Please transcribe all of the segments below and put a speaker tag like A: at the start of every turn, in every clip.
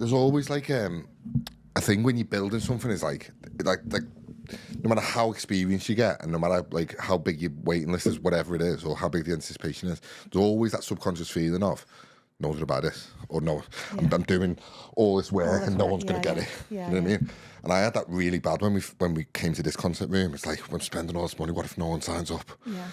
A: there's always like a thing when you're building something is like no matter how experienced you get and no matter like how big your waiting list is, whatever it is, or how big the anticipation is, there's always that subconscious feeling of no one's about this, or no, I'm doing all this work and no one's going to get it. You know what I mean? And I had that really bad when we came to this concept room. It's like, I'm spending all this money, what if no one signs up?
B: Yeah.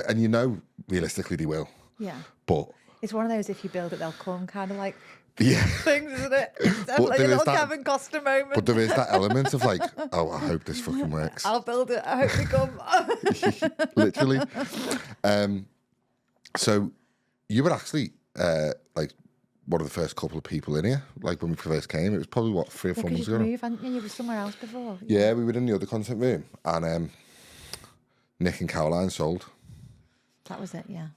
A: And you know, realistically they will.
B: Yeah.
A: But
B: it's one of those, if you build it, they'll come kind of like
A: yeah.
B: things, isn't it? It's like a little Kevin Costner moment.
A: But there is that element of like, oh, I hope this fucking works.
B: I'll build it. I hope they come.
A: Literally. So you were actually like one of the first couple of people in here. Like when we first came, it was probably what, 3 or 4 months ago.
B: Moved, hadn't you? You were somewhere else before.
A: Yeah, we were in the other content room, and Nick and Caroline sold.
B: That was it, yeah.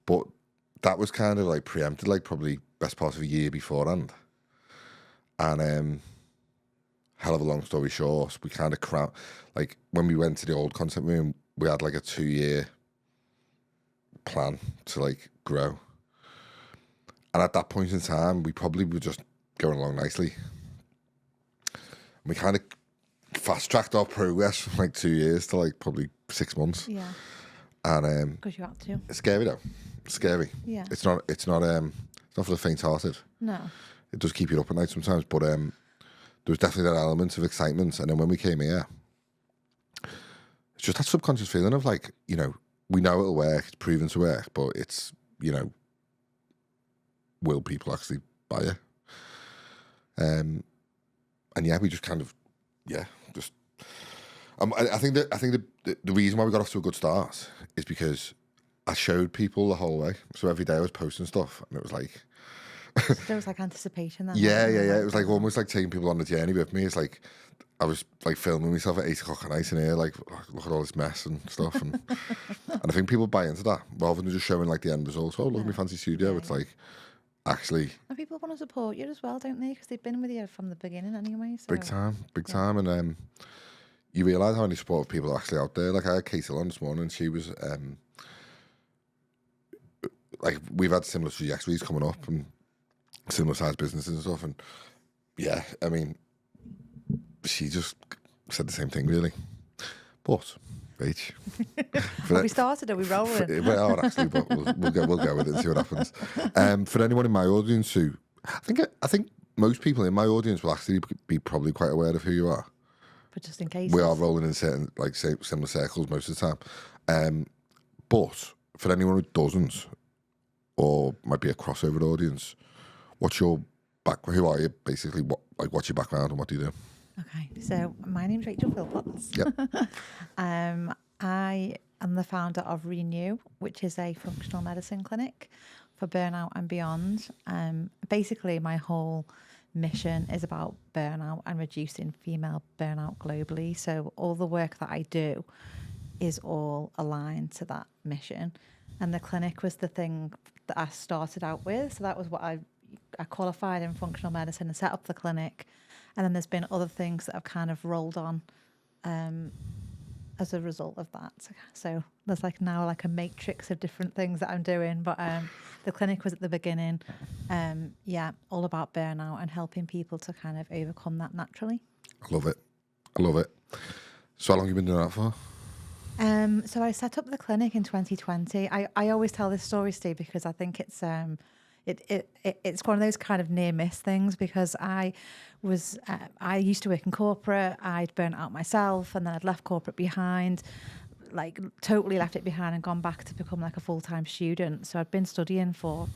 A: But that was kind of like preempted, like probably best part of a year beforehand. And hell of a long story short, we kind of like when we went to the old content room, we had like a 2-year plan to like grow. And at that point in time, we probably were just going along nicely. We kind of fast-tracked our progress from like 2 years to like probably 6 months.
B: Yeah.
A: And
B: because you had to.
A: it's scary though. It's scary.
B: Yeah.
A: It's not for the faint-hearted.
B: No.
A: It does keep you up at night sometimes, but there was definitely that element of excitement. And then when we came here, it's just that subconscious feeling of like, you know, we know it'll work, it's proven to work, but it's, you know, will people actually buy it? And yeah, we just kind of, just. I think the reason why we got off to a good start is because I showed people the whole way. So every day I was posting stuff, and it was like.
B: There was like anticipation then.
A: Yeah. It was like almost like taking people on the journey with me. It's like I was like filming myself at 8 o'clock at night in here, like look at all this mess and stuff, and I think people buy into that rather than just showing like the end result. Oh, look at my fancy studio. It's like actually.
B: And people want to support you as well, don't they? Because they've been with you from the beginning anyway. So.
A: Big time, and you realise how many supportive people are actually out there. Like I had Katie on this morning. She was like we've had similar trajectories coming up and similar sized businesses and stuff, and yeah, I mean, she just said the same thing really. But Rach,
B: have we started? Are we rolling?
A: We are actually, but we'll go with it and see what happens. For anyone in my audience who, I think most people in my audience will actually be probably quite aware of who you are.
B: But just in case,
A: we are rolling in certain like similar circles most of the time. But for anyone who doesn't, or might be a crossover audience, what's your background? Who are you basically? What's your background and what do you do?
B: Okay, so my name's Rachel Philpotts.
A: Yep.
B: I am the founder of Renew, which is a functional medicine clinic for burnout and beyond. Basically, my whole mission is about burnout and reducing female burnout globally. So all the work that I do is all aligned to that mission. And the clinic was the thing that I started out with. So that was what I qualified in functional medicine and set up the clinic. And then there's been other things that have kind of rolled on as a result of that. So there's like now like a matrix of different things that I'm doing. But the clinic was at the beginning. All about burnout and helping people to kind of overcome that naturally.
A: I love it. So how long have you been doing that for?
B: So I set up the clinic in 2020. I always tell this story, Steve, because I think it's it's one of those kind of near miss things, because I used to work in corporate. I'd burnt out myself, and then I'd left corporate behind, like totally left it behind, and gone back to become like a full-time student. So I'd been studying for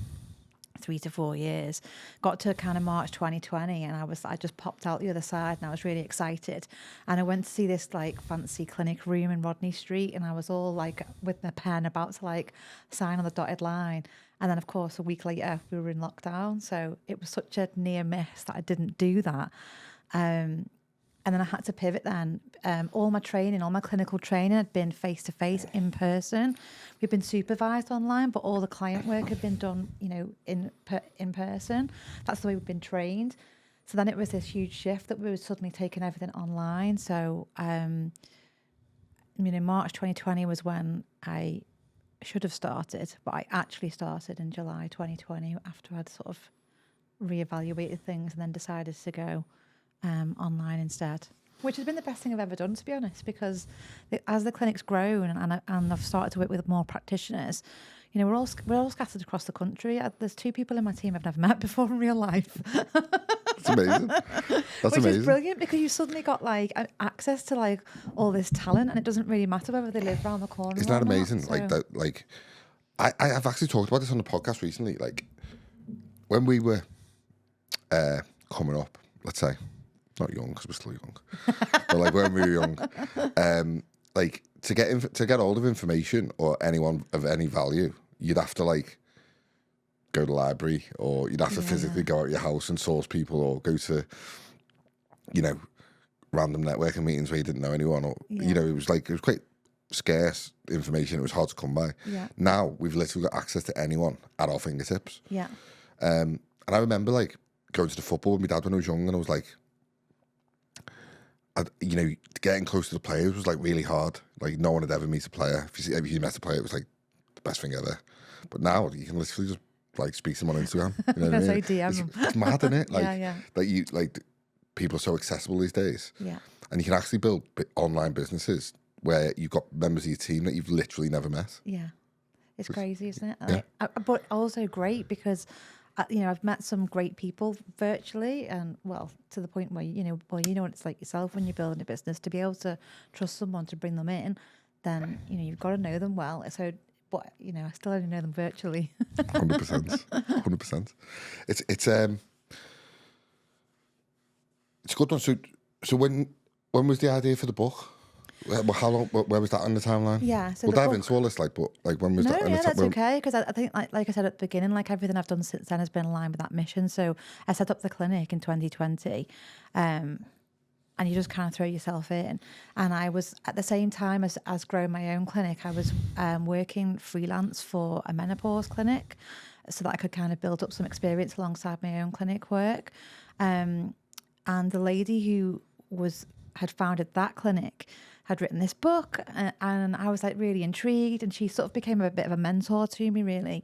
B: 3 to 4 years, got to kind of March 2020, and I just popped out the other side, and I was really excited. And I went to see this like fancy clinic room in Rodney Street, and I was all like with my pen about to like sign on the dotted line. And then of course a week later we were in lockdown, so it was such a near miss that I didn't do that. And then I had to pivot then. All my clinical training had been face-to-face, in person. We've been supervised online, but all the client work had been done, in person. That's the way we've been trained. So then it was this huge shift that we were suddenly taking everything online. So, March 2020 was when I should have started, but I actually started in July 2020 after I'd sort of reevaluated things and then decided to go online instead, which has been the best thing I've ever done, to be honest, because as the clinic's grown and I've started to work with more practitioners, you know, we're all scattered across the country. There's 2 people in my team I've never met before in real life.
A: That's amazing. That's
B: Which
A: amazing.
B: is brilliant, because you suddenly got like access to like all this talent, and it doesn't really matter whether they live around the corner.
A: Isn't
B: or
A: that
B: not,
A: amazing?
B: so.
A: Like that. Like I've actually talked about this on the podcast recently. Like when we were coming up, let's say, not young because we're still young, but like when we were young, like to get hold of information or anyone of any value, you'd have to like go to the library, or you'd have to physically go out of your house and source people, or go to, you know, random networking meetings where you didn't know anyone, or you know, it was quite scarce information. It was hard to come by.
B: Yeah.
A: Now we've literally got access to anyone at our fingertips.
B: Yeah.
A: And I remember like going to the football with my dad when I was young, and I was like, you know, getting close to the players was like really hard. Like no one had ever met a player. If you met a player, it was like the best thing ever. But now you can literally just like speak to them on Instagram. You know what I mean? It's mad, isn't it? Like that you like people are so accessible these days.
B: Yeah.
A: And you can actually build online businesses where you've got members of your team that you've literally never met.
B: Yeah. It's crazy, isn't it?
A: Yeah.
B: But also great because, you know, I've met some great people virtually, and well, to the point where, you know what it's like yourself when you're building a business, to be able to trust someone to bring them in, then, you know, you've got to know them well. So, but, you know, I still only know them virtually.
A: 100%. 100%. It's a good one. So when was the idea for the book? How long? Where was that on the timeline?
B: Yeah, so
A: we'll dive into all this, but when was that?
B: No, that's okay, because I think, like I said at the beginning, like everything I've done since then has been in line with that mission. So I set up the clinic in 2020, and you just kind of throw yourself in. And I was, at the same time as growing my own clinic, I was working freelance for a menopause clinic, so that I could kind of build up some experience alongside my own clinic work. And the lady who had founded that clinic had written this book, and I was like really intrigued, and she sort of became a bit of a mentor to me, really.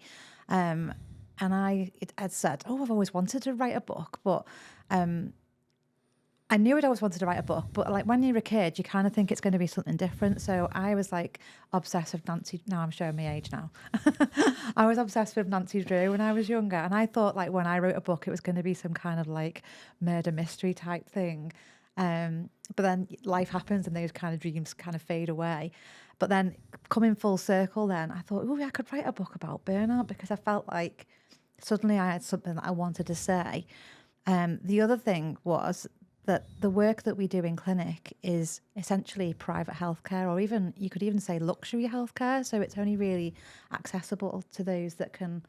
B: And I had said, I've always wanted to write a book, but I knew I'd always wanted to write a book, but like when you're a kid, you kind of think it's going to be something different. So I was like obsessed with Nancy. Now I'm showing my age now. I was obsessed with Nancy Drew when I was younger, and I thought like when I wrote a book, it was going to be some kind of like murder mystery type thing. But then life happens and those kind of dreams kind of fade away. But then coming full circle, then I thought, I could write a book about burnout, because I felt like suddenly I had something that I wanted to say. The other thing was that the work that we do in clinic is essentially private healthcare, or even, you could even say luxury healthcare. So it's only really accessible to those that can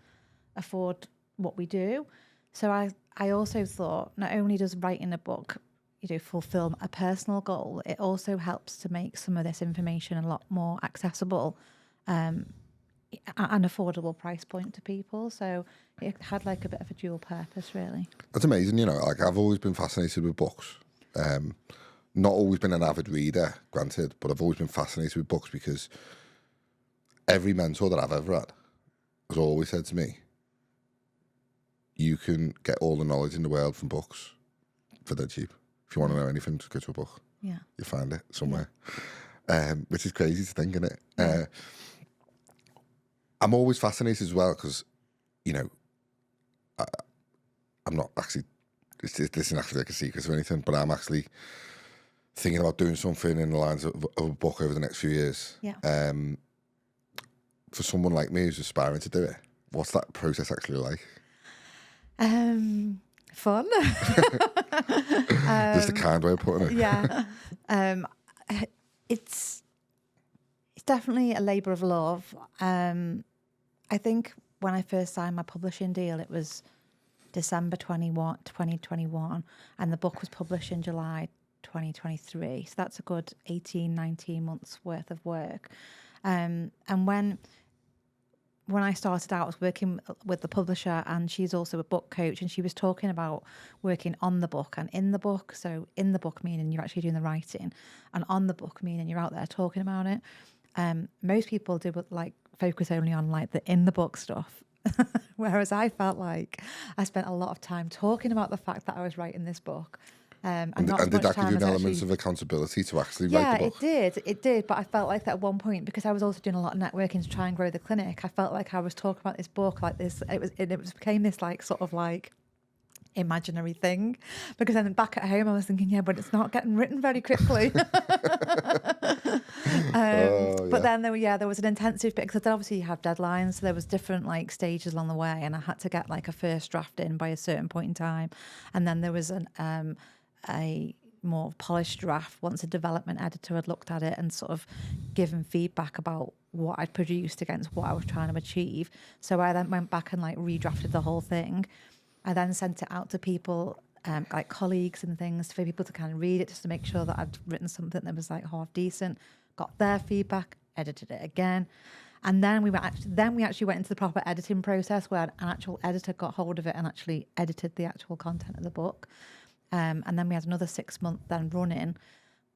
B: afford what we do. So I also thought, not only does writing a book, you know, fulfill a personal goal, it also helps to make some of this information a lot more accessible at an affordable price point to people. So it had like a bit of a dual purpose, really.
A: That's amazing. You know, like I've always been fascinated with books. Not always been an avid reader, granted, but I've always been fascinated with books, because every mentor that I've ever had has always said to me, you can get all the knowledge in the world from books for dead cheap. If you want to know anything, just go to a book.
B: Yeah.
A: You'll find it somewhere. Which is crazy to think, isn't it?
B: Yeah.
A: I'm always fascinated as well, because, you know, I'm not actually, this isn't actually like a secret or anything, but I'm actually thinking about doing something in the lines of a book over the next few years.
B: Yeah.
A: For someone like me who's aspiring to do it, what's that process actually like?
B: Fun.
A: Just a kind way of putting it.
B: Yeah. It's definitely a labour of love. I think when I first signed my publishing deal, it was December 2021, and the book was published in July 2023. So that's a good 18, 19 months worth of work. And when I started out, I was working with the publisher, and she's also a book coach, and she was talking about working on the book and in the book. So in the book meaning you're actually doing the writing, and on the book meaning you're out there talking about it. Most people do like focus only on like the in the book stuff. Whereas I felt like I spent a lot of time talking about the fact that I was writing this book. And not as
A: did
B: much
A: that give
B: time
A: you an
B: as
A: element
B: actually...
A: of accountability to actually
B: Yeah,
A: write the book?
B: it did. But I felt like that at one point, because I was also doing a lot of networking to try and grow the clinic, I felt like I was talking about this book like this. It became this like sort of like imaginary thing, because then back at home I was thinking, yeah, but it's not getting written very quickly. But then there was an intensive bit, because then obviously you have deadlines, so there was different like stages along the way, and I had to get like a first draft in by a certain point in time, and then there was a more polished draft once a development editor had looked at it and sort of given feedback about what I'd produced against what I was trying to achieve. So I then went back and like redrafted the whole thing. I then sent it out to people, like colleagues and things, for people to kind of read it, just to make sure that I'd written something that was like half decent. Got their feedback, edited it again, and then we actually went into the proper editing process, where an actual editor got hold of it and actually edited the actual content of the book. And then we had another 6 months then running,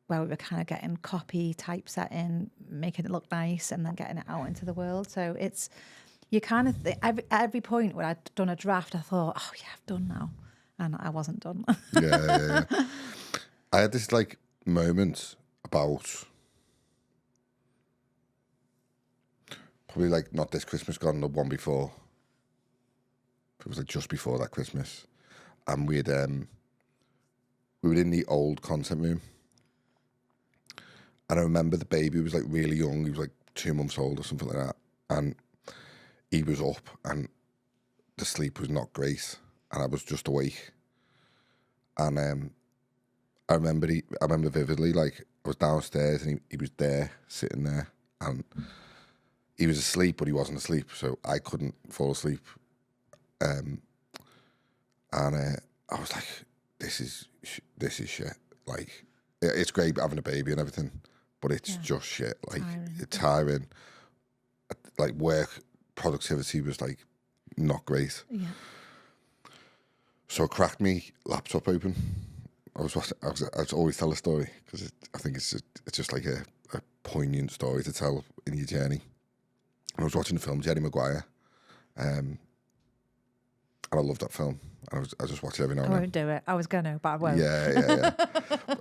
B: where we were kind of getting copy, typesetting, making it look nice, and then getting it out into the world. So it's, you kind of, at every point where I'd done a draft, I thought, oh yeah, I've done now. And I wasn't done.
A: Yeah. I had this like moment about probably like not this Christmas gone, the one before. It was like just before that Christmas. And we were in the old content room. And I remember the baby was like really young. He was like 2 months old or something like that. And he was up and the sleep was not great. And I was just awake. And I remember vividly, like I was downstairs and he was there, sitting there. And he was asleep, but he wasn't asleep. So I couldn't fall asleep. And I was like, this is shit. Like, it's great having a baby and everything, but it's just shit. Like, it's tiring. Like, work productivity was like not great.
B: Yeah.
A: So I cracked me laptop open. I always tell a story because I think it's just like a poignant story to tell in your journey. I was watching the film Jerry Maguire, and I love that film. I just watch it every now and then.
B: I won't do it. I was gonna, but I won't.
A: Yeah.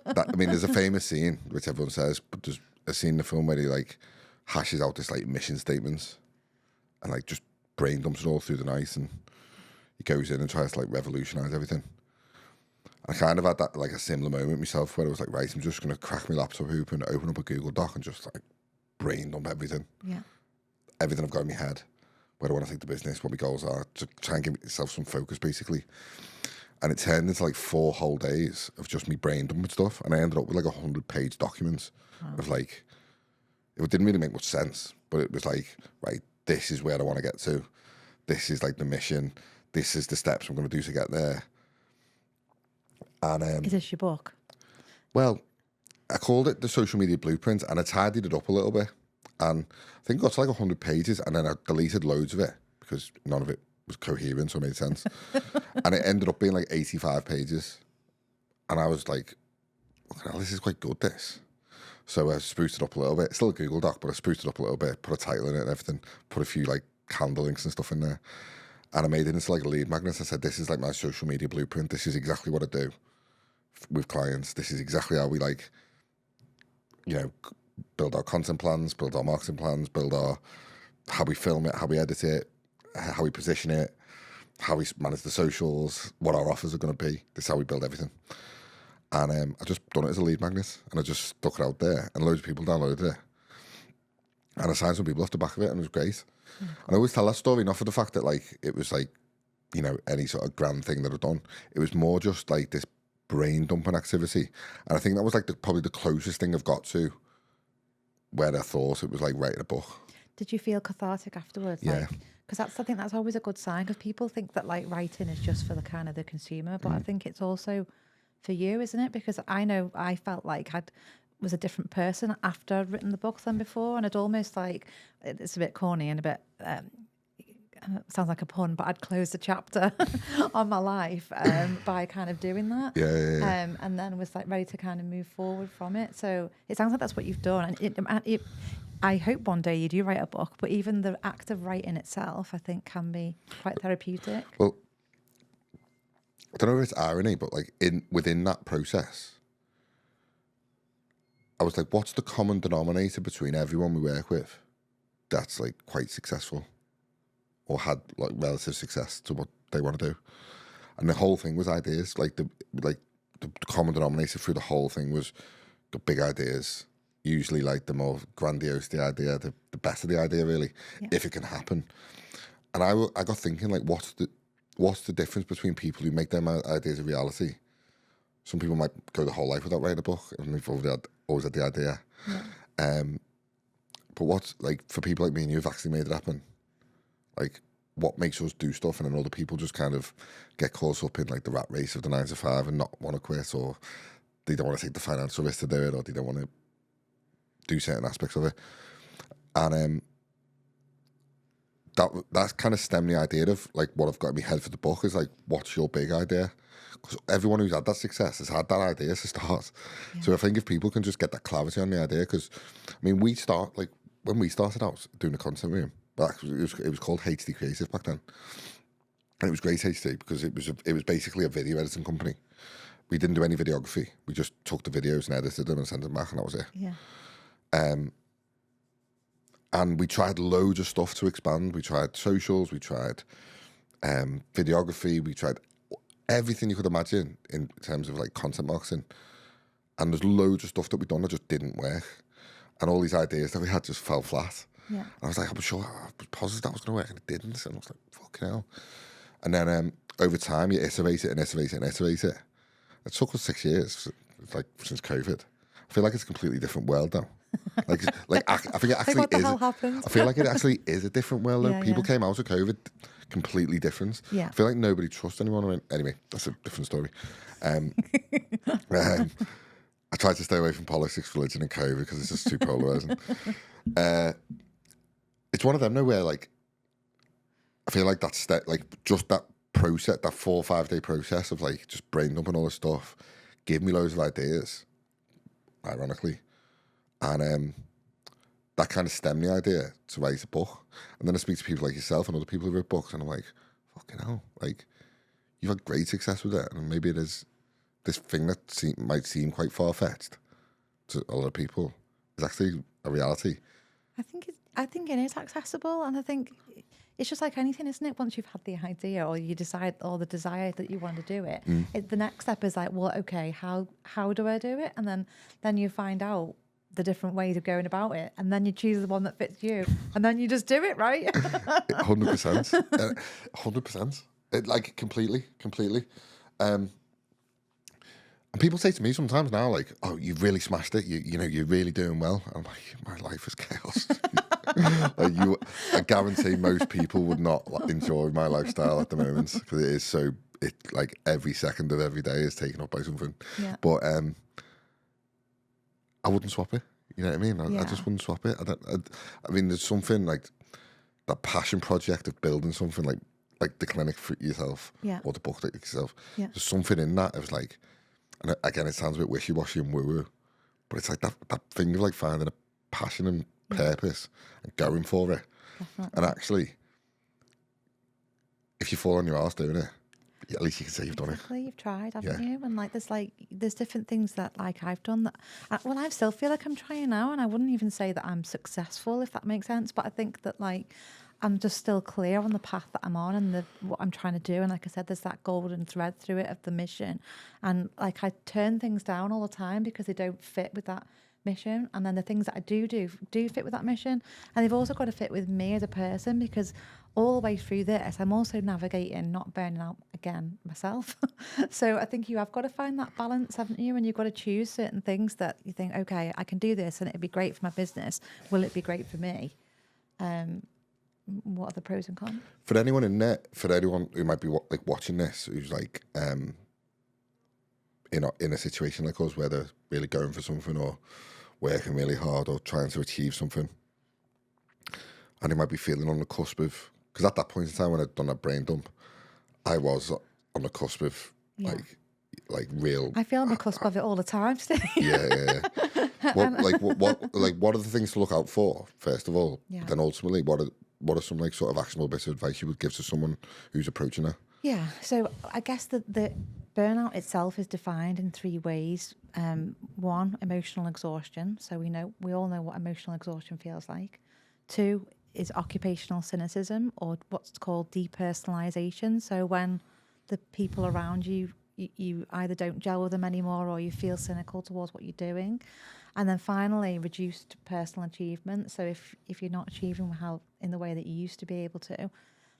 A: I mean, there's a famous scene which everyone says, but there's a scene in the film where he like hashes out this like mission statements and like just brain dumps it all through the night, and he goes in and tries to like revolutionize everything. I kind of had that like a similar moment myself where I was like, right, I'm just gonna crack my laptop open, open up a Google Doc, and just like brain dump everything.
B: Yeah.
A: Everything I've got in my head, where I want to take the business, what my goals are, to try and give myself some focus, basically. And it turned into like 4 whole days of just me brain dumping stuff, and I ended up with like 100-page documents of like, it didn't really make much sense, but it was like, right, this is where I want to get to. This is like the mission. This is the steps I'm going to do to get there. And
B: Is this your book?
A: well, I called it the social media blueprint, and I tidied it up a little bit. And I think it got to like 100 pages, and then I deleted loads of it because none of it was coherent or made sense. And it ended up being like 85 pages. And I was like, oh, this is quite good, this. So I spruced it up a little bit. It's still a Google Doc, but I spruced it up a little bit, put a title in it and everything, put a few like candle links and stuff in there. And I made it into like a lead magnet. I said, this is like my social media blueprint. This is exactly what I do with clients. This is exactly how we like, build our content plans, build our marketing plans, build our, how we film it, how we edit it, how we position it, how we manage the socials, what our offers are going to be. This is how we build everything. And I just done it as a lead magnet, and I just stuck it out there, and loads of people downloaded it. And I signed some people off the back of it, and it was great. And I always tell that story, not for the fact that like it was like, any sort of grand thing that I've done. It was more just like this brain dumping activity. And I think that was like probably the closest thing I've got to where I thought it was like writing a book.
B: Did you feel cathartic afterwards?
A: Yeah.
B: Because I think that's always a good sign, because people think that like writing is just for the kind of the consumer, but I think it's also for you, isn't it? Because I know I felt like I was a different person after I'd written the book than before, and I'd almost like, it's a bit corny and a bit sounds like a pun, but I'd closed a chapter on my life by kind of doing that.
A: Yeah.
B: And then was like ready to kind of move forward from it. So it sounds like that's what you've done, and I hope one day you do write a book, but even the act of writing itself, I think, can be quite therapeutic.
A: Well, I don't know if it's irony, but like within that process, I was like, what's the common denominator between everyone we work with that's like quite successful or had like relative success to what they want to do? And the whole thing was ideas. Like the common denominator through the whole thing was the big ideas. Usually, like the more grandiose the idea, the better the idea, really, if it can happen. And I got thinking, like, what's the difference between people who make their ideas a reality? Some people might go the whole life without writing a book, and they've always had the idea. Yeah. But what's like for people like me and you who've actually made it happen? Like, what makes us do stuff, and then other people just kind of get caught up in like the rat race of the 9 to 5 and not want to quit, or they don't want to take the financial risk to do it, or they don't want to do certain aspects of it. And that's kind of stemmed the idea of like what I've got in my head for the book is like, what's your big idea? Because everyone who's had that success has had that idea to start. Yeah. So I think if people can just get that clarity on the idea, because I mean, when we started out doing the content room, well, actually, it was called HD Creative back then, and it was great HD because it was basically a video editing company. We didn't do any videography. We just took the videos and edited them and sent them back, and that was it.
B: Yeah.
A: And we tried loads of stuff to expand. We tried socials, we tried videography, we tried everything you could imagine in terms of like content marketing. And there's loads of stuff that we've done that just didn't work. And all these ideas that we had just fell flat. Yeah. And I was like, I was positive that was going to work, and it didn't. And I was like, fucking hell. And then over time, you iterate it and iterate it and iterate it. It took us 6 years, like since COVID. I feel like it's a completely different world now. I think it actually
B: what the
A: is.
B: Hell happened?
A: I feel like it actually is a different world. Though. People came out of COVID completely different.
B: Yeah.
A: I feel like nobody trusts anyone. Anyway, that's a different story. I tried to stay away from politics, religion, and COVID because it's just too polarizing. It's one of them, though, where like I feel like that's just that process, that 4 or 5 day process of like just brain dumping all this stuff, gave me loads of ideas, ironically. And that kind of stemmed the idea to write a book. And then I speak to people like yourself and other people who wrote books, and I'm like, fucking hell, like, you've had great success with it. And maybe it is this thing that might seem quite far-fetched to a lot of people is actually a reality.
B: I think it is accessible, and I think it's just like anything, isn't it? Once you've had the idea or you decide or the desire that you want to do it, the next step is like, well, okay, how do I do it? And then you find out the different ways of going about it, and then you choose the one that fits you, and then you just do it, right?
A: 100%. 100%. Like completely. And people say to me sometimes now, like, "Oh, you've really smashed it. You know, you're really doing well." I'm like, my life is chaos. I guarantee most people would not enjoy my lifestyle at the moment because it is so. It like every second of every day is taken up by something. Yeah. But I wouldn't swap it. You know what I mean? I just wouldn't swap it. I mean, there's something like that passion project of building something like the clinic for yourself or the book that yourself. Yeah. There's something in that. It was like, and again, it sounds a bit wishy-washy and woo-woo, but it's like that thing of like finding a passion and purpose and going for it. Definitely. And actually, if you fall on your arse doing it, at least you can say you've done it.
B: You've tried, haven't you? And there's different things that like I've done that. I still feel like I'm trying now, and I wouldn't even say that I'm successful, if that makes sense. But I think that like I'm just still clear on the path that I'm on and what I'm trying to do. And like I said, there's that golden thread through it of the mission. And like I turn things down all the time because they don't fit with that mission, and then the things that I do fit with that mission, and they've also got to fit with me as a person, because all the way through this I'm also navigating not burning out again myself. So I think you have got to find that balance, haven't you? And you've got to choose certain things that you think, okay, I can do this and it'd be great for my business. Will it be great for me? What are the pros and cons?
A: For anyone in there, for anyone who might be like watching this, who's like in a situation like us where they're really going for something or working really hard or trying to achieve something, and they might be feeling on the cusp of, because at that point in time when I'd done that brain dump, I was on the cusp of like real.
B: I feel on the cusp of it all the time, Steve.
A: Yeah. what are the things to look out for first of all?
B: Yeah.
A: Then ultimately, what are some like sort of actionable bits of advice you would give to someone who's approaching it?
B: Yeah, so I guess the burnout itself is defined in three ways. One, emotional exhaustion. So we all know what emotional exhaustion feels like. Two is occupational cynicism, or what's called depersonalization. So when the people around you, you either don't gel with them anymore, or you feel cynical towards what you're doing. And then finally, reduced personal achievement. So if you're not achieving in the way that you used to be able to,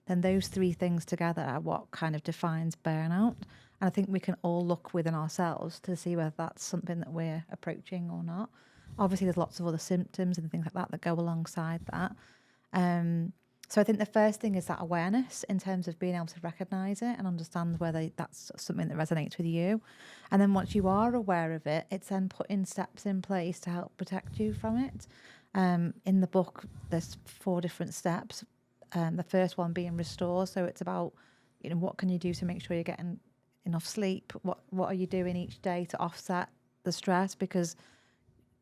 B: then those three things together are what kind of defines burnout. And I think we can all look within ourselves to see whether that's something that we're approaching or not. Obviously, there's lots of other symptoms and things like that go alongside that. So I think the first thing is that awareness in terms of being able to recognise it and understand whether that's something that resonates with you. And then once you are aware of it, it's then putting steps in place to help protect you from it. In the book, there's 4 different steps. The first one being restore. So it's about, what can you do to make sure you're getting enough sleep? What are you doing each day to offset the stress? Because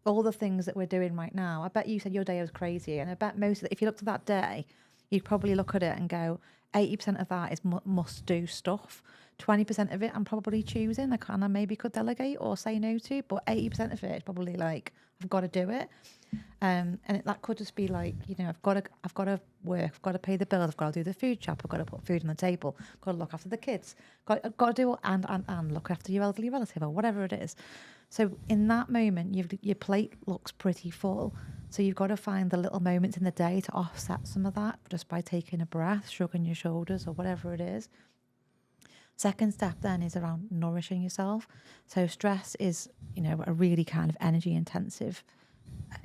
B: all the things that we're doing right now, I bet you said your day was crazy. And I bet most of it, if you looked at that day, you'd probably look at it and go, 80% of that is must do stuff. 20% of it I'm probably choosing. I maybe could delegate or say no to, but 80% of it is probably like, I've got to do it. And that could just be like, I've got to work, I've got to pay the bills, I've got to do the food shop, I've got to put food on the table, I've got to look after the kids, I've got to do and look after your elderly relative or whatever it is. So in that moment, your plate looks pretty full. So you've got to find the little moments in the day to offset some of that just by taking a breath, shrugging your shoulders or whatever it is. Second step then is around nourishing yourself. So stress is, a really kind of energy intensive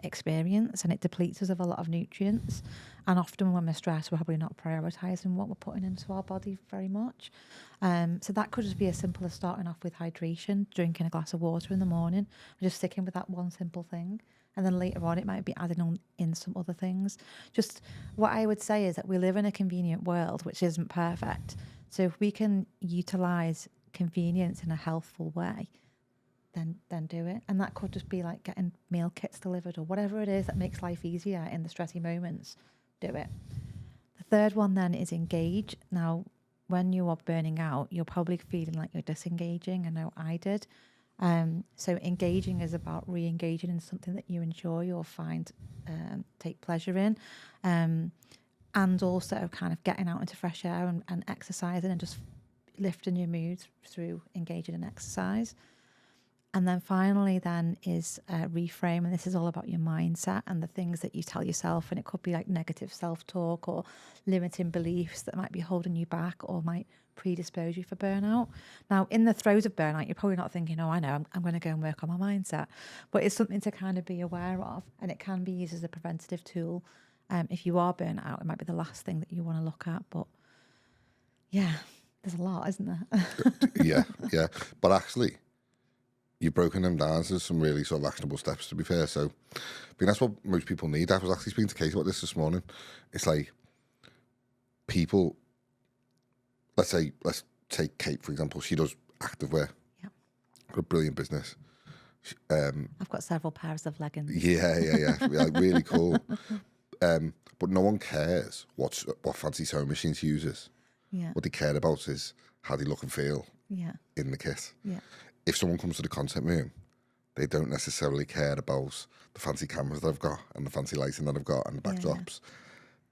B: experience, and it depletes us of a lot of nutrients. And often when we're stressed, we're probably not prioritizing what we're putting into our body very much. So that could just be as simple as starting off with hydration, drinking a glass of water in the morning, and just sticking with that one simple thing. And then later on, it might be adding on in some other things. Just what I would say is that we live in a convenient world, which isn't perfect. So if we can utilize convenience in a healthful way, then do it. And that could just be like getting meal kits delivered or whatever it is that makes life easier in the stressy moments. Do it. The third one then is engage. Now, when you are burning out, you're probably feeling like you're disengaging. I know I did. So engaging is about re-engaging in something that you enjoy or take pleasure in. And also kind of getting out into fresh air and exercising and just lifting your moods through engaging in exercise. And then finally then is reframe. And this is all about your mindset and the things that you tell yourself. And it could be like negative self-talk or limiting beliefs that might be holding you back or might predispose you for burnout. Now, in the throes of burnout, you're probably not thinking, I know, I'm going to go and work on my mindset. But it's something to kind of be aware of. And it can be used as a preventative tool. If you are burnt out, it might be the last thing that you want to look at. But yeah, there's a lot, isn't there?
A: yeah. But actually, you've broken them down to some really sort of actionable steps, to be fair. So I think that's what most people need. I was actually speaking to Kate about this morning. It's like people, let's take Kate, for example. She does activewear.
B: Yeah.
A: Got a brilliant business.
B: I've got several pairs of leggings.
A: Yeah. Like, really cool. But no one cares what fancy sewing machine she uses.
B: Yeah.
A: What they care about is how they look and feel in the kit.
B: Yeah.
A: If someone comes to the content room, they don't necessarily care about the fancy cameras that I've got and the fancy lighting that I've got and the backdrops. Yeah.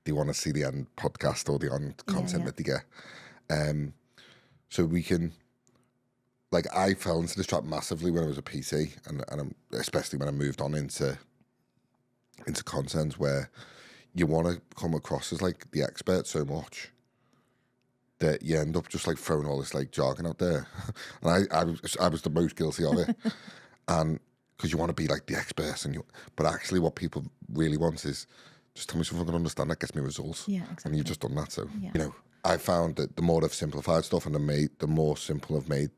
A: They want to see the end podcast or the end content that they get. So we can, like, I fell into this trap massively when I was a PT, and especially when I moved on into content where you want to come across as like the expert so much that you end up just like throwing all this like jargon out there. And I was the most guilty of it. And because you want to be like the expert, but actually what people really want is just tell me something I can understand that gets me results.
B: Yeah, exactly.
A: And you've just done that. So, I found that the more I've simplified stuff and the more simple I've made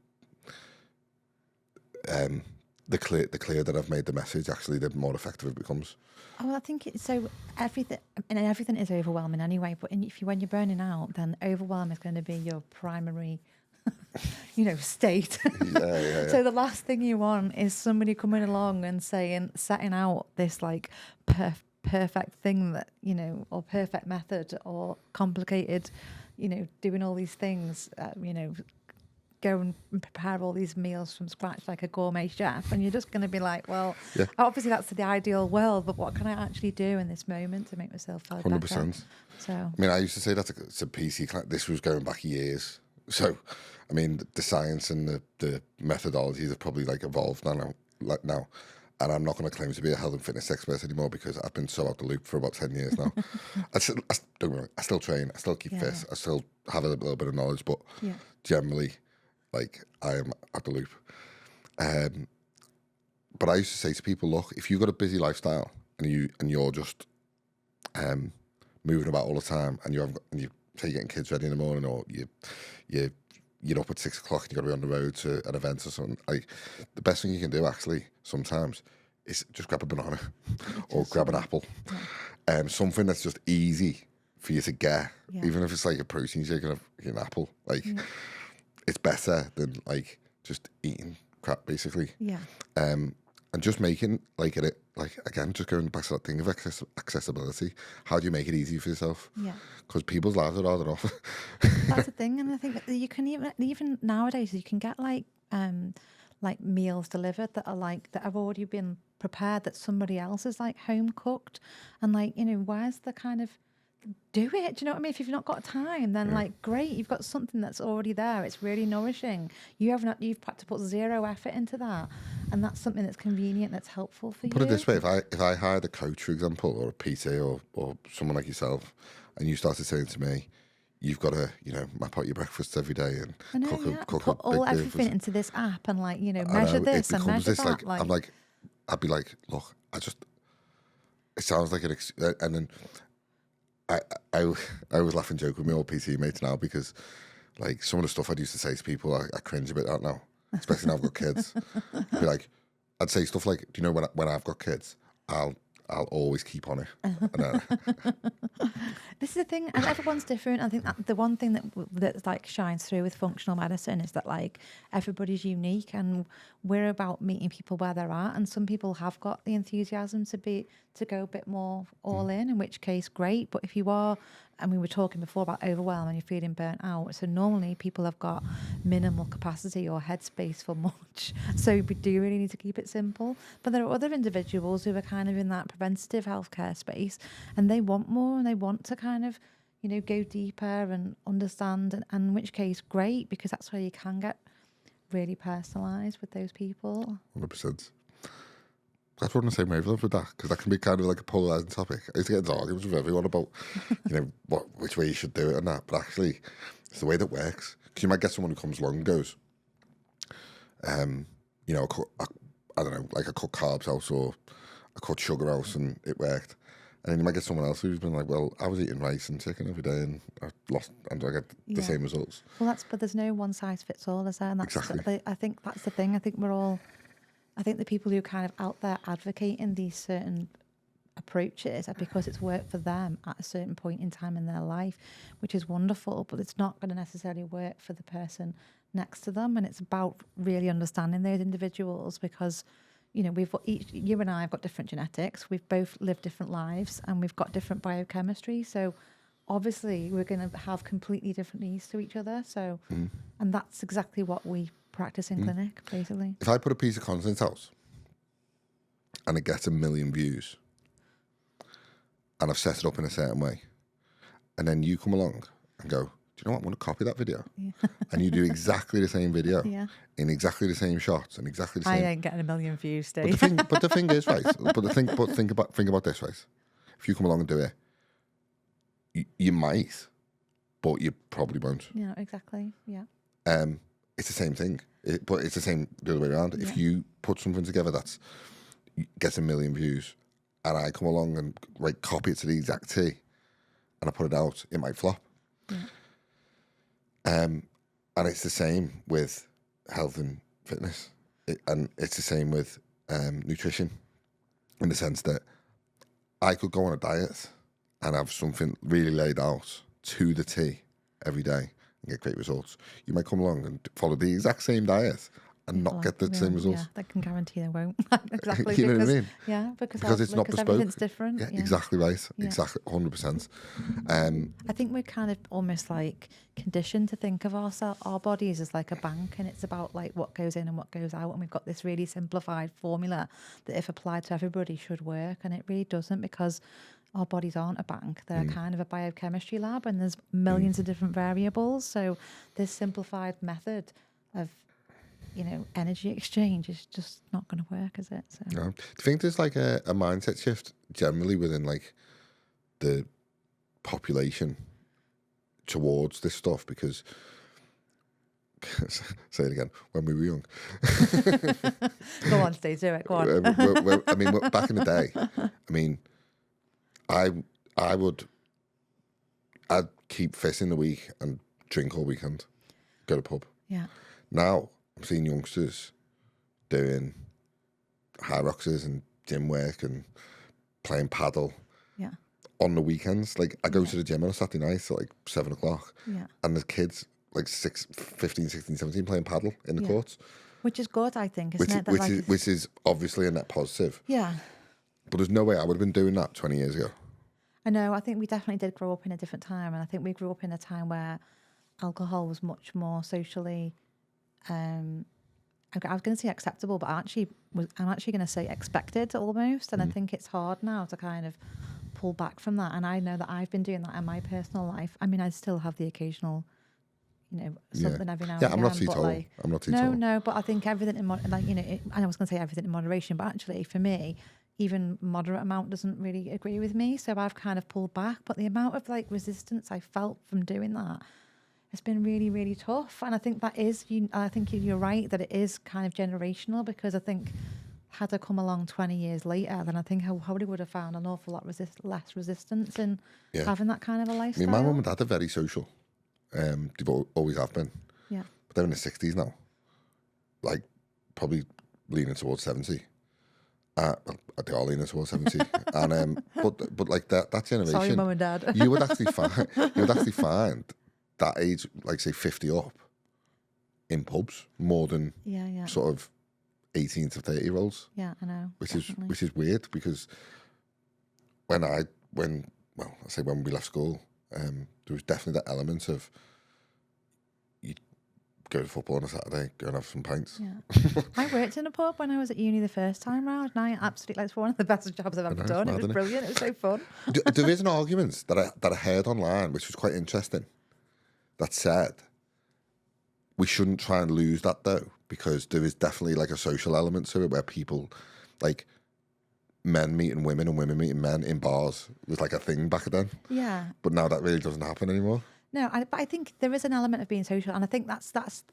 A: the clear that I've made the message, actually, the more effective it becomes.
B: Oh, well, I think everything is overwhelming anyway. But when you're burning out, then overwhelm is going to be your primary state.
A: Yeah.
B: So the last thing you want is somebody coming along and setting out this like perfect thing that, or perfect method or complicated, doing all these things, go and prepare all these meals from scratch like a gourmet chef, and you're just going to be like, well,
A: Yeah.
B: obviously that's the ideal world, but what can I actually do in this moment to make myself feel
A: 100%.
B: better? So
A: I mean, I used to say that it's a PC class. This was going back years. So, I mean, the science and the methodologies have probably like evolved now. And I'm not going to claim to be a health and fitness expert anymore because I've been so out the loop for about 10 years now. Don't get me wrong, I still train, I still keep fit, I still have a little bit of knowledge, but generally, like, I am at the loop. But I used to say to people, look, if you've got a busy lifestyle and you're just moving about all the time, and you say you're getting kids ready in the morning, or you're up at 6 o'clock and you've got to be on the road to an event or something, like, the best thing you can do actually sometimes is just grab a banana or grab an apple. Something that's just easy for you to get, even if it's like a protein shake and an apple. Like, it's better than like just eating crap, basically. And just making like it, like, again, just going back to that thing of accessibility. How do you make it easy for yourself? Because people's lives are hard enough.
B: That's the thing, and I think that you can even nowadays you can get like meals delivered that have already been prepared, that somebody else is like home cooked, and like, where's the kind of do it? Do you know what I mean? If you've not got time, then like, great, you've got something that's already there. It's really nourishing. You've had to put zero effort into that, and that's something that's convenient, that's helpful for you.
A: Put it this way: if I hired a coach, for example, or a PT, or someone like yourself, and you started saying to me, you've got to, map out your breakfast every day and
B: put all everything into this app, and like, measure this and measure that.
A: I'd be like, look, it sounds like and then I always laugh and joke with my old PT mates now, because like some of the stuff I used to say to people, I cringe a bit at now, especially now I've got kids. I'd say stuff like, do you know, when I've got kids, I'll always keep on it.
B: This is the thing, and everyone's different. I think that the one thing that like shines through with functional medicine is that like everybody's unique, and we're about meeting people where they're at. And some people have got the enthusiasm to go a bit more all in which case, great. But if you are, and we were talking before about overwhelm and you're feeling burnt out, so normally people have got minimal capacity or headspace for much. So we do really need to keep it simple. But there are other individuals who are kind of in that preventative healthcare space, and they want more, and they want to kind of, go deeper and understand, and in which case, great, because that's where you can get really personalised with those people.
A: 100%. That's what I'm saying wavelength with that, because that can be kind of like a polarising topic. I used to get into arguments with everyone about, which way you should do it and that. But actually, it's the way that works. Because you might get someone who comes along and goes, I don't know, like I cut carbs out or I cut sugar out and it worked. And then you might get someone else who's been like, well, I was eating rice and chicken every day and I get the same results.
B: Well, but there's no one size fits all, is there? And that's
A: exactly.
B: I think that's the thing. I think the people who are kind of out there advocating these certain approaches are because it's worked for them at a certain point in time in their life, which is wonderful, but it's not going to necessarily work for the person next to them. And it's about really understanding those individuals, because we've got you and I have got different genetics, we've both lived different lives, and we've got different biochemistry. So obviously we're going to have completely different needs to each other. So, and that's exactly what we practice in clinic, basically.
A: If I put a piece of content out and it gets 1 million views, and I've set it up in a certain way, and then you come along and go, do you know what, I'm going to copy that video. And you do exactly the same video in exactly the same shots and exactly the same.
B: I ain't getting 1 million views, Steve.
A: But the thing is, right, think about this, right? If you come along and do it, you might, but you probably won't.
B: Yeah, exactly. Yeah.
A: It's the same thing, but it's the same the other way around. If you put something together that gets 1 million views, and I come along and copy it to the exact T, and I put it out, it might flop. And it's the same with health and fitness, and it's the same with nutrition, in the sense that I could go on a diet and have something really laid out to the T every day, and get great results. You might come along and follow the exact same diet and not get the same results.
B: Yeah, I can guarantee they won't. Exactly.
A: You know what I mean?
B: Yeah,
A: Because it's not bespoke.
B: Everything's different.
A: Yeah, exactly right.
B: Yeah.
A: Exactly, 100%.
B: I think we're kind of almost like conditioned to think of our bodies as like a bank, and it's about like what goes in and what goes out, and we've got this really simplified formula that if applied to everybody should work, and it really doesn't, because our bodies aren't a bank. They're kind of a biochemistry lab, and there's millions of different variables. So this simplified method of energy exchange is just not going to work, is it? So
A: No. Do you think there's like a mindset shift generally within like the population towards this stuff? Because say it again, when we were young.
B: Go on, Steve, do it. Go on.
A: I mean, back in the day, I mean, I'd keep fish in the week and drink all weekend, go to pub.
B: Yeah.
A: Now I'm seeing youngsters doing high roxes and gym work and playing paddle.
B: Yeah.
A: On the weekends. Like I go to the gym on a Saturday night at like 7 o'clock.
B: Yeah.
A: And there's kids like 15, 16, 17 playing paddle in the courts.
B: Which is good, I think, isn't it?
A: Which is obviously a net positive.
B: Yeah.
A: But there's no way I would have been doing that 20 years ago.
B: I know. I think we definitely did grow up in a different time. And I think we grew up in a time where alcohol was much more socially, I was going to say acceptable, but I'm actually going to say expected almost. And I think it's hard now to kind of pull back from that. And I know that I've been doing that in my personal life. I mean, I still have the occasional, something every now and again.
A: I'm not teetotal. I'm not teetotal.
B: No, but I think everything and I was going to say everything in moderation, but actually for me, even moderate amount doesn't really agree with me. So I've kind of pulled back. But the amount of like resistance I felt from doing that, it's been really, really tough. And I think I think you're right that it is kind of generational, because I think had I come along 20 years later, then I think I probably would have found an awful lot less resistance in having that kind of a lifestyle.
A: I mean, my mum and dad are very social. They've always have been.
B: Yeah.
A: But they're in their 60s now. Like, probably leaning towards 70. They are leaning towards 70. And but like that generation.
B: Sorry, mum and dad.
A: you would actually find that age, like say 50 up, in pubs more than sort of 18 to 30-year-olds.
B: Yeah, I know.
A: Which is weird, because when we left school, there was definitely that element of you go to football on a Saturday, go and have some pints.
B: Yeah. I worked in a pub when I was at uni the first time round, and I absolutely, it's one of the best jobs I've ever done. It was brilliant. It was so fun.
A: There is an argument that I heard online, which was quite interesting, that said we shouldn't try and lose that though, because there is definitely like a social element to it where people, like men meeting women and women meeting men in bars was like a thing back then.
B: Yeah.
A: But now that really doesn't happen anymore.
B: No, but I think there is an element of being social, and I think that's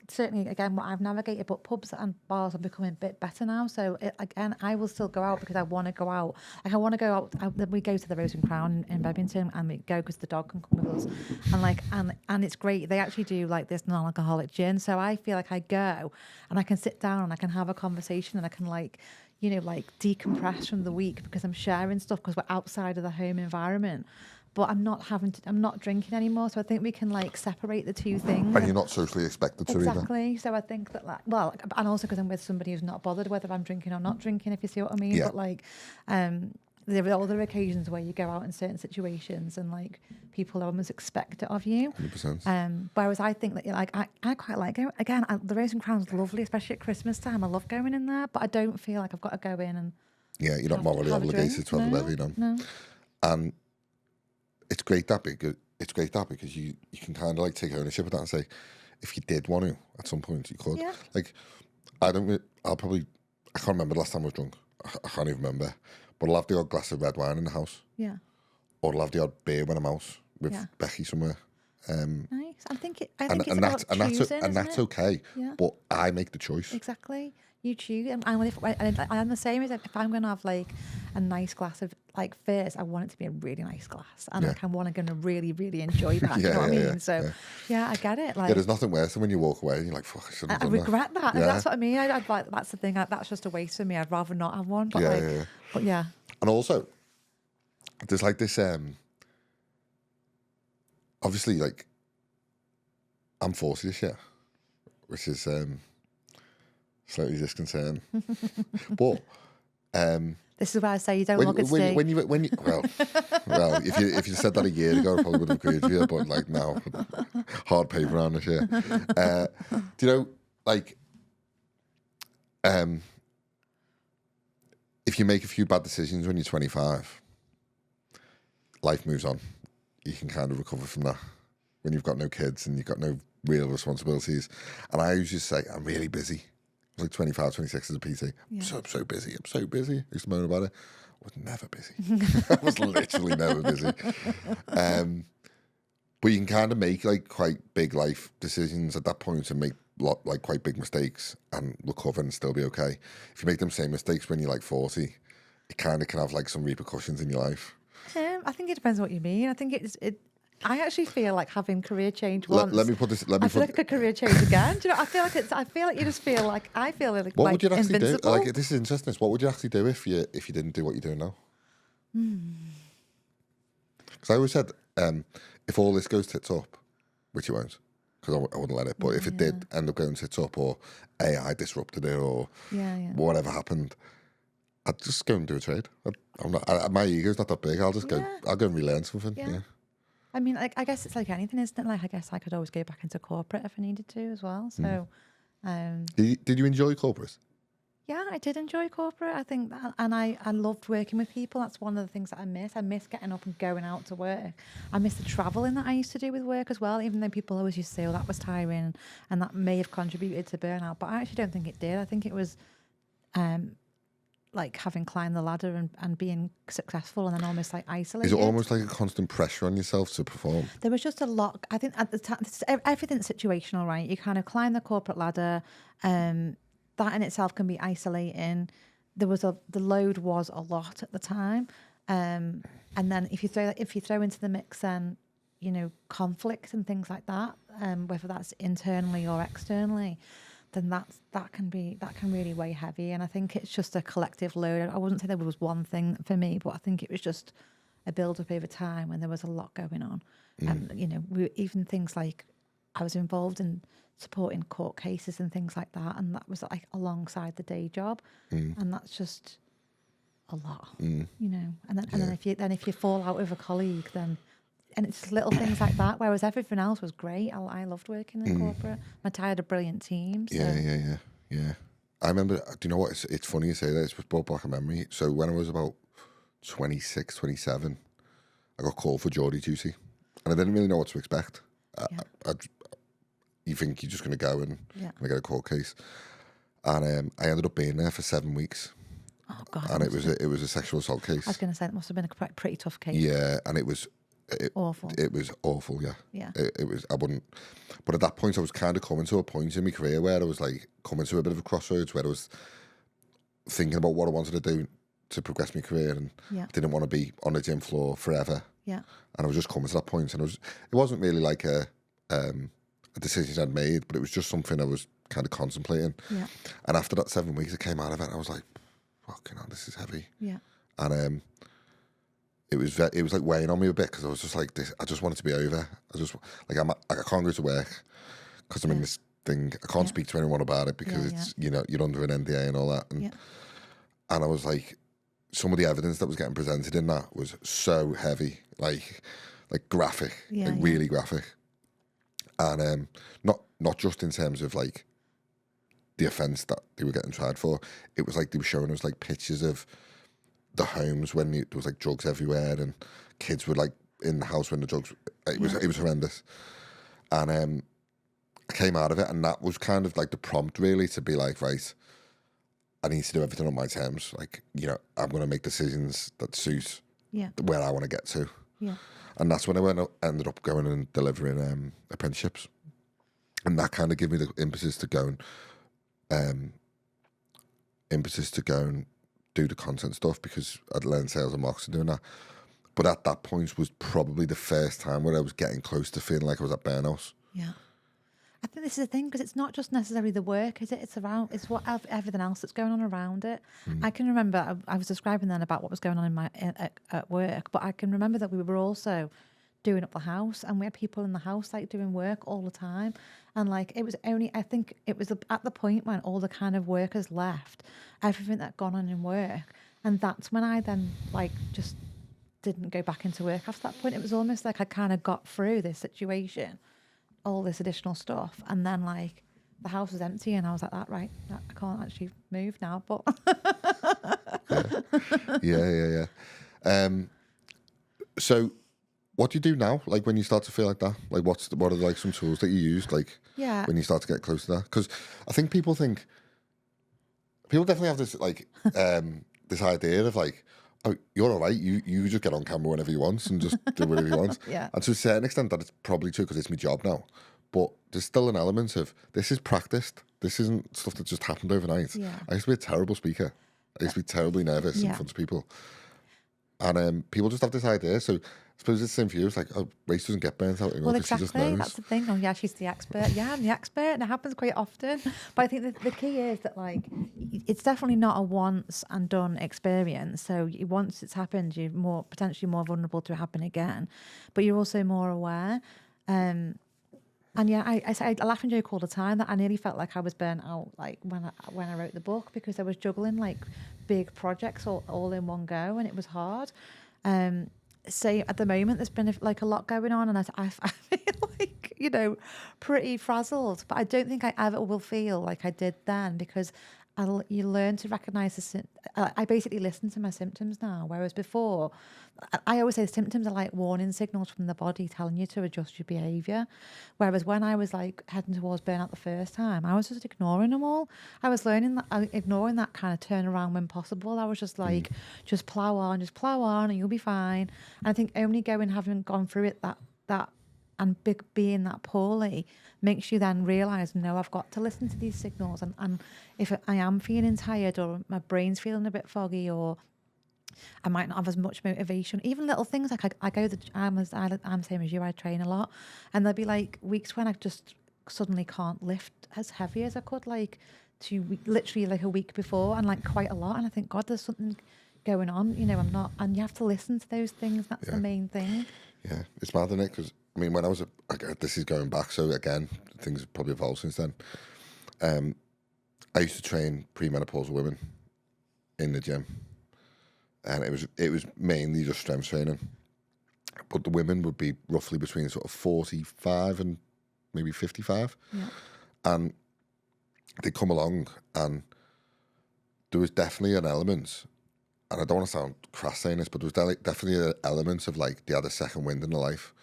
B: certainly, again, what I've navigated, but pubs and bars are becoming a bit better now. So, again, I will still go out because I want to go out. Like, I want to go out. We go to the Rose and Crown in Bedminton, and we go because the dog can come with us. And it's great. They actually do, like, this non-alcoholic gin. So I feel like I go, and I can sit down, and I can have a conversation, and I can, like decompress from the week, because I'm sharing stuff because we're outside of the home environment. But I'm not drinking anymore. So I think we can like separate the two things.
A: And you're not socially expected to either.
B: Exactly. So I think that and also because I'm with somebody who's not bothered whether I'm drinking or not drinking, if you see what I mean.
A: Yeah.
B: But like, there are other occasions where you go out in certain situations and like people almost expect it of you.
A: 100%.
B: Whereas I think that I quite like going. Again, the Rose and Crown's lovely, especially at Christmas time. I love going in there, but I don't feel like I've got to go in and.
A: Yeah, you're not morally obligated to have a bevy,
B: No.
A: And it's great that because you can kind of like take ownership of that and say, if you did want to at some point, you could.
B: Yeah.
A: Like, I can't remember the last time I was drunk. I can't even remember. But I'll have the odd glass of red wine in the house.
B: Yeah.
A: Or I'll have the odd beer when I'm out with Becky somewhere.
B: Nice. I think it's about choosing,
A: and that's okay.
B: Yeah.
A: But I make the choice.
B: Exactly. You choose, and I'm the same as if I'm going to have like a nice glass of like first, I want it to be a really nice glass, and like I want to really, really enjoy that. You know what I mean?
A: Yeah,
B: so I get it. Like,
A: there's nothing worse than when you walk away and you're like, "Fuck, I shouldn't have done that."
B: I regret that.
A: Yeah.
B: That's what I mean. I'd like that's the thing. That's just a waste for me. I'd rather not have one. But But yeah.
A: And also, there's like this. Obviously, like I'm 40 this year, which is slightly disconcerting. But
B: this is why I say you don't look at Steve.
A: Well, if you said that a year ago, I probably would have agreed with you. But like now, hard paper on this year. Do you know, like, if you make a few bad decisions when you're 25, life moves on. You can kind of recover from that when you've got no kids and you've got no real responsibilities. And I usually say, I'm really busy. I was like 25, 26 as a PT. I'm so busy. I'm so busy. I used to moan about it. I was never busy. I was literally never busy. But you can kind of make like quite big life decisions at that point and make like quite big mistakes and recover and still be okay. If you make them same mistakes when you're like 40, it kind of can have like some repercussions in your life.
B: I think it depends on what you mean. I think I actually feel like having career change once.
A: Let me put this.
B: I feel like a career change again. Do you know? I feel like you just feel like I feel like
A: what would you actually
B: invincible.
A: do? Like, this is interesting. What would you actually do if you didn't do what you're doing now? Because I always said, if all this goes tits up, which it won't, because I wouldn't let it. But if it did end up going tits up, or AI disrupted it, or whatever happened, I'd just go and do a trade. My ego's not that big. I'll just go. I'll go and relearn something. Yeah.
B: I mean, like, I guess it's like anything, isn't it? Like, I guess I could always go back into corporate if I needed to as well. So,
A: Did you enjoy corporate?
B: Yeah, I did enjoy corporate. I think and I loved working with people. That's one of the things that I miss. I miss getting up and going out to work. I miss the travelling that I used to do with work as well, even though people always used to say, oh, that was tiring and that may have contributed to burnout. But I actually don't think it did. I think it was like having climbed the ladder and being successful and then almost like isolated.
A: Is it almost like a constant pressure on yourself to perform?
B: There was just a lot. I think at the time, everything's situational, right? You kind of climb the corporate ladder. That in itself can be isolating. The load was a lot at the time. And then if you throw into the mix then, you know, conflict and things like that, whether that's internally or externally, then that can really weigh heavy. And I think it's just a collective load. I wouldn't say there was one thing for me, but I think it was just a build up over time when there was a lot going on. And, you know, even things like I was involved in supporting court cases and things like that. And that was like alongside the day job. And that's just a lot, you know. And then if you fall out with a colleague, then, and it's little things like that, whereas everything else was great. I loved working in corporate. I had a brilliant team. So.
A: Yeah. I remember, do you know what? It's funny you say that. It's brought back a memory. So when I was about 26, 27, I got called for jury duty. And I didn't really know what to expect. You think you're just going to go and get a court case. And I ended up being there for 7 weeks.
B: Oh, God.
A: And it was a sexual assault case.
B: I was going to say, it must have been a pretty tough case.
A: Yeah, and it was...
B: awful.
A: It was awful, yeah.
B: Yeah.
A: It was, I wouldn't... But at that point, I was kind of coming to a point in my career where I was like coming to a bit of a crossroads where I was thinking about what I wanted to do to progress my career, and I didn't want to be on the gym floor forever.
B: Yeah.
A: And I was just coming to that point, and it wasn't really like a decision I'd made, but it was just something I was kind of contemplating. Yeah. And after that 7 weeks, I came out of it, and I was like, fucking hell, this is heavy. Yeah. And it was like weighing on me a bit, because I was just like, this. I just wanted to be over. I just like I can't go to work because I'm in this thing. I can't speak to anyone about it because it's you know, you're under an NDA and all that. And I was like, some of the evidence that was getting presented in that was so heavy, like graphic, really graphic, and not just in terms of like the offence that they were getting tried for. It was like they were showing us like pictures of the homes when there was like drugs everywhere, and kids were like in the house when the drugs. It was horrendous, and I came out of it, and that was kind of like the prompt really to be like, right, I need to do everything on my terms. Like, you know, I'm going to make decisions that suit where I want to get to. Yeah, and that's when I ended up going and delivering apprenticeships, and that kind of gave me the impetus to go and do the content stuff, because I'd learned sales and marketing doing that. But at that point was probably the first time where I was getting close to feeling like I was at burnout. Yeah.
B: I think this is the thing, because it's not just necessarily the work, is it? It's what everything else that's going on around it. I can remember I was describing then about what was going on at work, but I can remember that we were also doing up the house, and we had people in the house like doing work all the time. And like it was only, I think it was at the point when all the kind of workers left, everything that gone on in work, and that's when I then like just didn't go back into work after that point. It was almost like I kind of got through this situation, all this additional stuff, and then like the house was empty, and I was like, that right, I can't actually move now. But
A: yeah. So what do you do now? Like when you start to feel like that, like what are like some tools that you use, like when you start to get close to that? Because I think people definitely have this like this idea of like, oh, you're all right. You just get on camera whenever you want and just do whatever you want.
B: Yeah.
A: And to a certain extent, that is probably true because it's my job now. But there's still an element of this is practiced. This isn't stuff that just happened overnight.
B: Yeah.
A: I used to be a terrible speaker. I used to be terribly nervous in front of people. And people just have this idea. So I suppose it's the same for you. It's like, oh, Race doesn't get burnt out anymore because she just knows.
B: That's the thing. Oh, yeah, she's the expert. Yeah, I'm the expert, and it happens quite often. But I think the key is that, like, it's definitely not a once and done experience. So once it's happened, you're potentially more vulnerable to it happen again. But you're also more aware. And yeah, I laugh and joke all the time that I nearly felt like I was burnt out, like when I wrote the book, because I was juggling like big projects all in one go, and it was hard. So at the moment, there's been like a lot going on, and I feel like pretty frazzled. But I don't think I ever will feel like I did then, because you learn to recognise I basically listen to my symptoms now, whereas before, I always say the symptoms are like warning signals from the body telling you to adjust your behaviour. Whereas when I was like heading towards burnout the first time, I was just ignoring them all. I was ignoring that kind of turnaround when possible. I was just like, just plough on, and you'll be fine. And I think only having gone through it that and being that poorly makes you then realise, no, I've got to listen to these signals. And if I am feeling tired, or my brain's feeling a bit foggy, or I might not have as much motivation, even little things like I'm same as you, I train a lot. And there'll be like weeks when I just suddenly can't lift as heavy as I could, like literally like a week before, and like quite a lot. And I think, God, there's something going on, I'm not, and you have to listen to those things. That's the main thing.
A: Yeah, it's mad, isn't it? Because I mean, when I was this is going back, so again, things have probably evolved since then. I used to train premenopausal women in the gym, and it was mainly just strength training. But the women would be roughly between sort of 45 and maybe 55, and they'd come along, and there was definitely an element. And I don't want to sound crass saying this, but there was definitely an element of like they had a second wind in their life.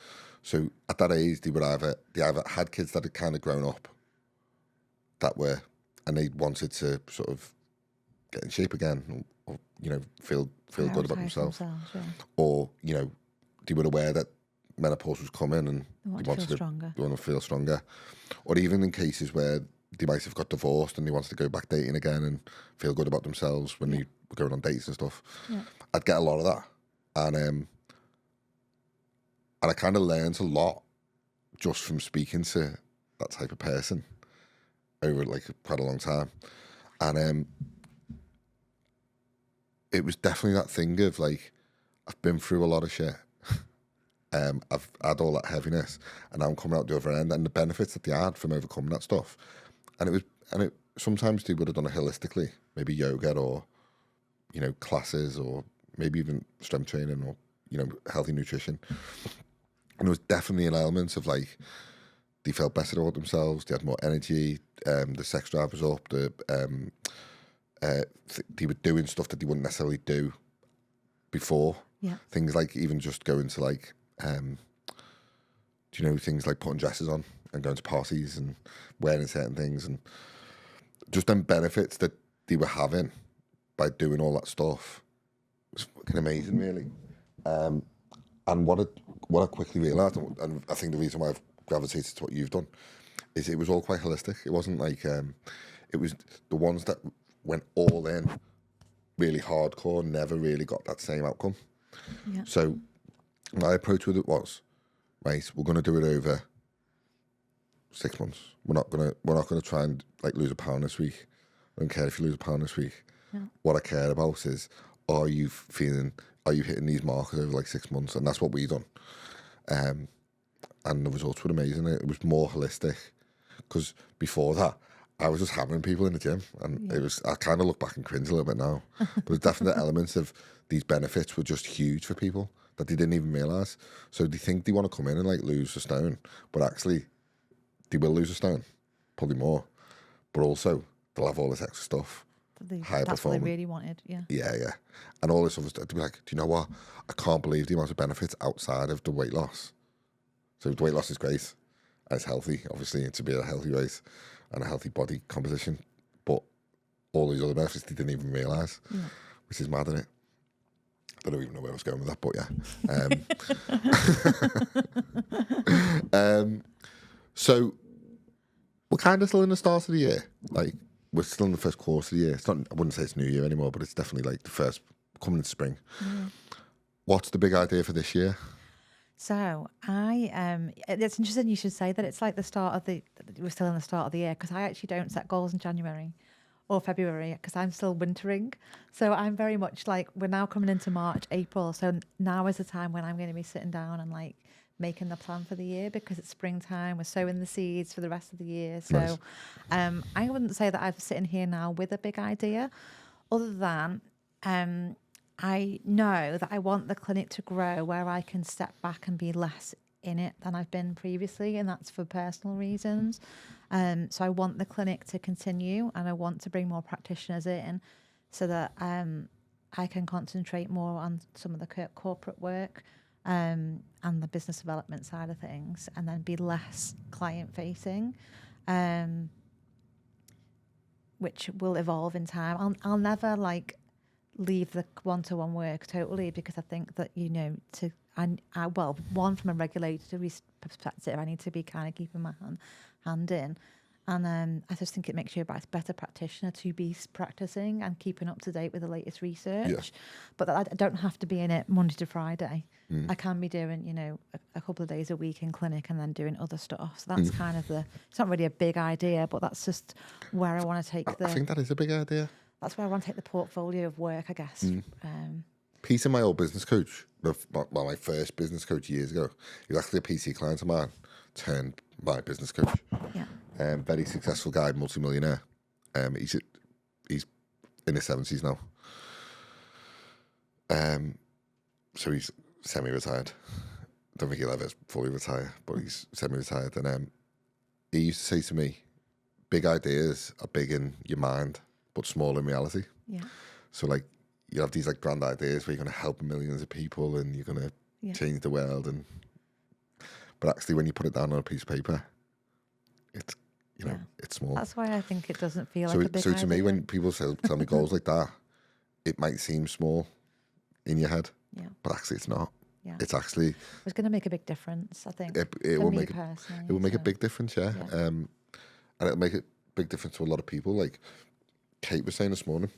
A: So at that age, they either had kids that had kind of grown up and they wanted to sort of get in shape again, or feel good about themselves. Or they were aware that menopause was coming and they wanted to feel stronger. Or even in cases where they might have got divorced and they wanted to go back dating again and feel good about themselves when they were going on dates and stuff. Yeah. I'd get a lot of that, and I kind of learned a lot just from speaking to that type of person over like quite a long time. And it was definitely that thing of like, I've been through a lot of shit. I've had all that heaviness, and now I'm coming out the other end, and the benefits that they had from overcoming that stuff. And it sometimes they would have done it holistically, maybe yoga or, classes, or maybe even strength training, or, healthy nutrition. And there was definitely an element of like, they felt better about themselves, they had more energy, the sex drive was up, they were doing stuff that they wouldn't necessarily do before. Yeah. Things like even just going to like, things like putting dresses on and going to parties and wearing certain things, and just them benefits that they were having by doing all that stuff was fucking amazing, really. And what I quickly realised, and I think the reason why I've gravitated to what you've done, is it was all quite holistic. It wasn't like, it was the ones that went all in, really hardcore, never really got that same outcome. Yeah. So my approach with it was, right, we're going to do it over 6 months. We're not gonna try and like lose a pound this week. I don't care if you lose a pound this week. Yeah. What I care about is, are you hitting these markers over like 6 months? And that's what we've done. And the results were amazing. It was more holistic, because before that, I was just hammering people in the gym, and I kind of look back and cringe a little bit now. But there's definite elements of these benefits were just huge for people that they didn't even realise. So they think they want to come in and like lose a stone, but actually they will lose a stone, probably more. But also they'll have all this extra stuff.
B: That's what they really wanted, yeah.
A: Yeah. And all this other stuff, to be like, do you know what? I can't believe the amount of benefits outside of the weight loss. So the weight loss is great, and it's healthy, obviously, to be a healthy weight and a healthy body composition. But all these other benefits they didn't even realise, which is mad, isn't it? I don't even know where I was going with that, but yeah. So we're kind of still in the start of the year. Like, we're still in the first quarter of the year. It's not, I wouldn't say it's New Year anymore, but it's definitely like the first, coming into spring. What's the big idea for this year?
B: So it's interesting you should say that. It's like we're still in the start of the year, because I actually don't set goals in January or February, because I'm still wintering. So I'm very much like, we're now coming into March, April. So now is the time when I'm going to be sitting down and like making the plan for the year, because it's springtime. We're sowing the seeds for the rest of the year. So nice. I wouldn't say that I'm sitting here now with a big idea, other than I know that I want the clinic to grow where I can step back and be less in it than I've been previously, and that's for personal reasons. So I want the clinic to continue, and I want to bring more practitioners in, so that I can concentrate more on some of the corporate work and the business development side of things, and then be less client facing, which will evolve in time. I'll never like leave the one-to-one work totally, because I think that, you know, one, from a regulatory perspective, I need to be kind of keeping my hand in, and I just think it makes you a better practitioner to be practicing and keeping up to date with the latest research. But I don't have to be in it Monday to Friday. I can be doing, you know, a couple of days a week in clinic, and then doing other stuff. So that's kind of it's not really a big idea, but that's just where I want to take
A: I think that is a big idea.
B: That's where I want to take the portfolio of work, I guess.
A: Peter, my old business coach, my first business coach years ago, he was actually a PC client of mine, turned my business coach.
B: Yeah.
A: Very successful guy, multi-millionaire. He's in his 70s now. So he's semi-retired. Don't think he'll ever fully retire, but he's semi-retired. And he used to say to me, big ideas are big in your mind, but small in reality.
B: Yeah.
A: So like, you have these like grand ideas where you're going to help millions of people and you're going to change the world, but actually when you put it down on a piece of paper, it's, you know, it's small.
B: That's why I think it doesn't feel like a big
A: So to
B: idea.
A: me, when people tell me goals like that, it might seem small in your head, but actually it's not.
B: Yeah.
A: It's actually,
B: it's going to make a big difference, I think.
A: It will make a big difference, yeah. And it'll make a big difference to a lot of people. Like Kate was saying this morning,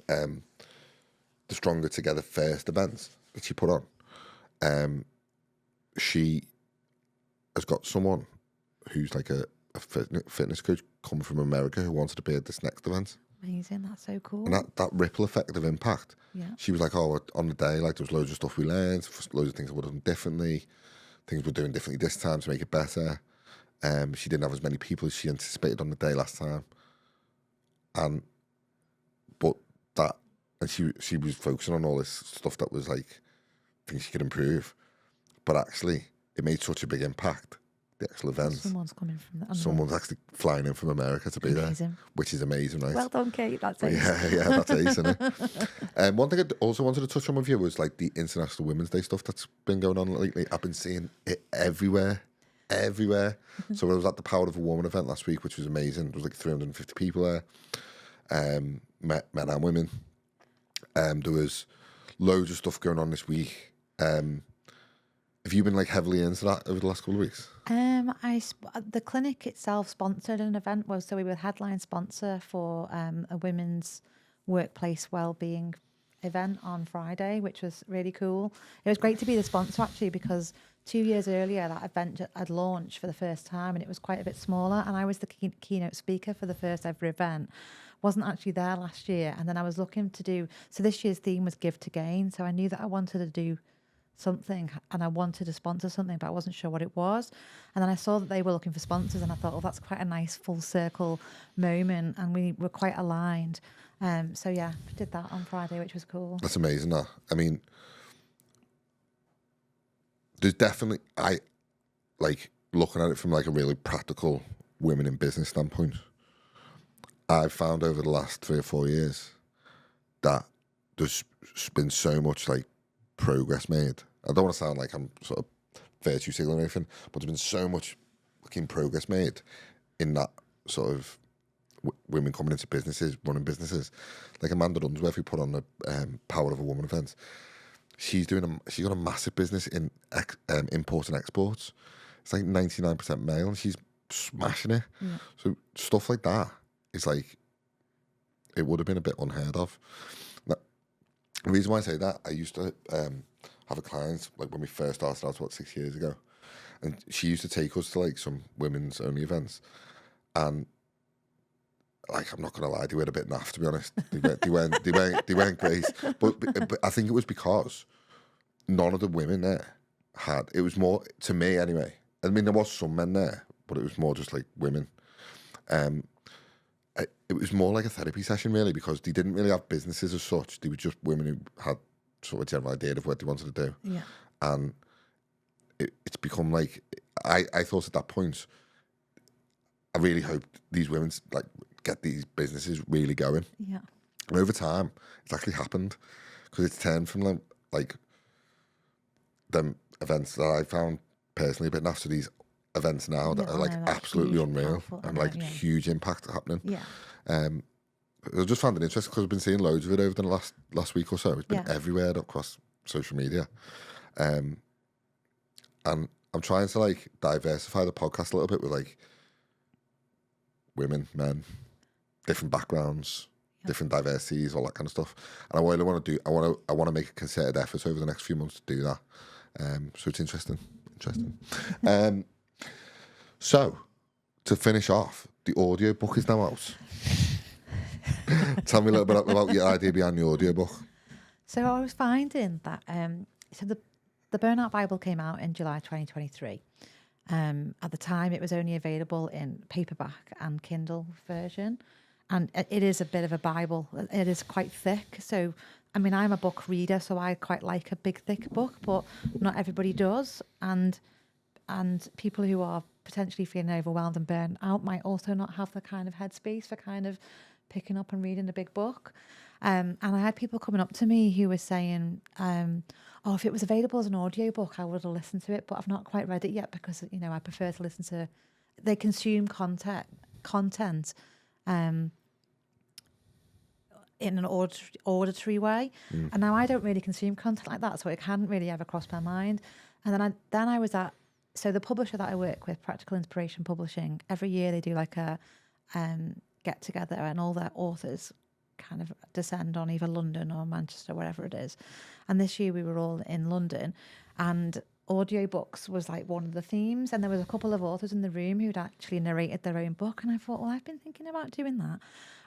A: the Stronger Together first events that she put on, she has got someone who's like a fitness coach come from America who wanted to be at this next event.
B: Amazing, that's so cool.
A: And that ripple effect of impact. Yeah. She was like, oh, on the day, like there was loads of stuff we learned, loads of things I would have done differently, things we're doing differently this time to make it better. She didn't have as many people as she anticipated on the day last time. And she was focusing on all this stuff that was like things she could improve. But actually, it made such a big impact, the actual events.
B: Someone's coming from that.
A: Someone's actually flying in from America to be there, which is amazing, right?
B: Well done, Kate. That's ace.
A: Yeah, that's ace, isn't it? One thing I also wanted to touch on with you was like the International Women's Day stuff that's been going on lately. I've been seeing it everywhere. So I was at the Power of a Woman event last week, which was amazing. There was like 350 people there, men and women. There was loads of stuff going on this week. Have you been like heavily into that over the last couple of weeks?
B: The clinic itself sponsored an event, so we were headline sponsor for a women's workplace wellbeing event on Friday, which was really cool. It was great to be the sponsor actually, because 2 years earlier that event had launched for the first time, and it was quite a bit smaller, and I was the keynote speaker for the first ever event. Wasn't actually there last year, and then I was looking to do, so this year's theme was Give to Gain, so I knew that I wanted to do something, and I wanted to sponsor something, but I wasn't sure what it was. And then I saw that they were looking for sponsors, and I thought, oh, that's quite a nice full circle moment, and we were quite aligned. So yeah, did that on Friday, which was cool.
A: That's amazing. That, I mean, there's definitely, I like looking at it from like a really practical women in business standpoint. I've found over the last 3 or 4 years that there's been so much like progress made. I don't want to sound like I'm sort of virtue signaling or anything, but there's been so much fucking progress made in that sort of women coming into businesses, running businesses. Like Amanda Dunsworth, who put on the Power of a Woman event. She's got a massive business in import and exports. It's like 99% male, and she's smashing it.
B: Yeah.
A: So stuff like that is like, it would have been a bit unheard of. Now, the reason why I say that, I used to have a client, like when we first started out about 6 years ago, and she used to take us to like some women's only events, and like, I'm not gonna lie, they were a bit naff, to be honest. They weren't great, but I think it was because none of the women there had. It was more, to me anyway. I mean, there was some men there, but it was more just like women. It was more like a therapy session, really, because they didn't really have businesses as such. They were just women who had sort of a general idea of what they wanted to do.
B: Yeah.
A: And it's become like, I thought at that point, I really hoped these women like get these businesses really going.
B: Yeah.
A: And over time, it's actually happened, because it's turned from like them events that I found personally a bit naff to these events now that are like absolutely unreal and like huge impact happening.
B: Yeah.
A: I just found it interesting because I've been seeing loads of it over the last week or so. It's been everywhere across social media. And I'm trying to like diversify the podcast a little bit with like women, men, different backgrounds, different diversities, all that kind of stuff. And I really want to do, I want to make a concerted effort over the next few months to do that. So it's interesting. So to finish off, the audiobook is now out. Tell me a little bit about your idea behind the audiobook.
B: So I was finding that so the Burnout Bible came out in July 2023. At the time, it was only available in paperback and Kindle version, and it is a bit of a Bible. It is quite thick. So, I mean, I'm a book reader, so I quite like a big, thick book, but not everybody does. And people who are potentially feeling overwhelmed and burnt out might also not have the kind of headspace for kind of picking up and reading a big book. And I had people coming up to me who were saying, oh, if it was available as an audiobook, I would have listened to it, but I've not quite read it yet because, you know, I prefer to listen to, they consume content in an auditory way. And now I don't really consume content like that, so it hadn't really ever crossed my mind. And then I was at, so the publisher that I work with, Practical Inspiration Publishing, every year they do like a get together, and all their authors kind of descend on either London or Manchester, wherever it is. And this year we were all in London, and audiobooks was like one of the themes, and there was a couple of authors in the room who'd actually narrated their own book, and I thought, well, I've been thinking about doing that.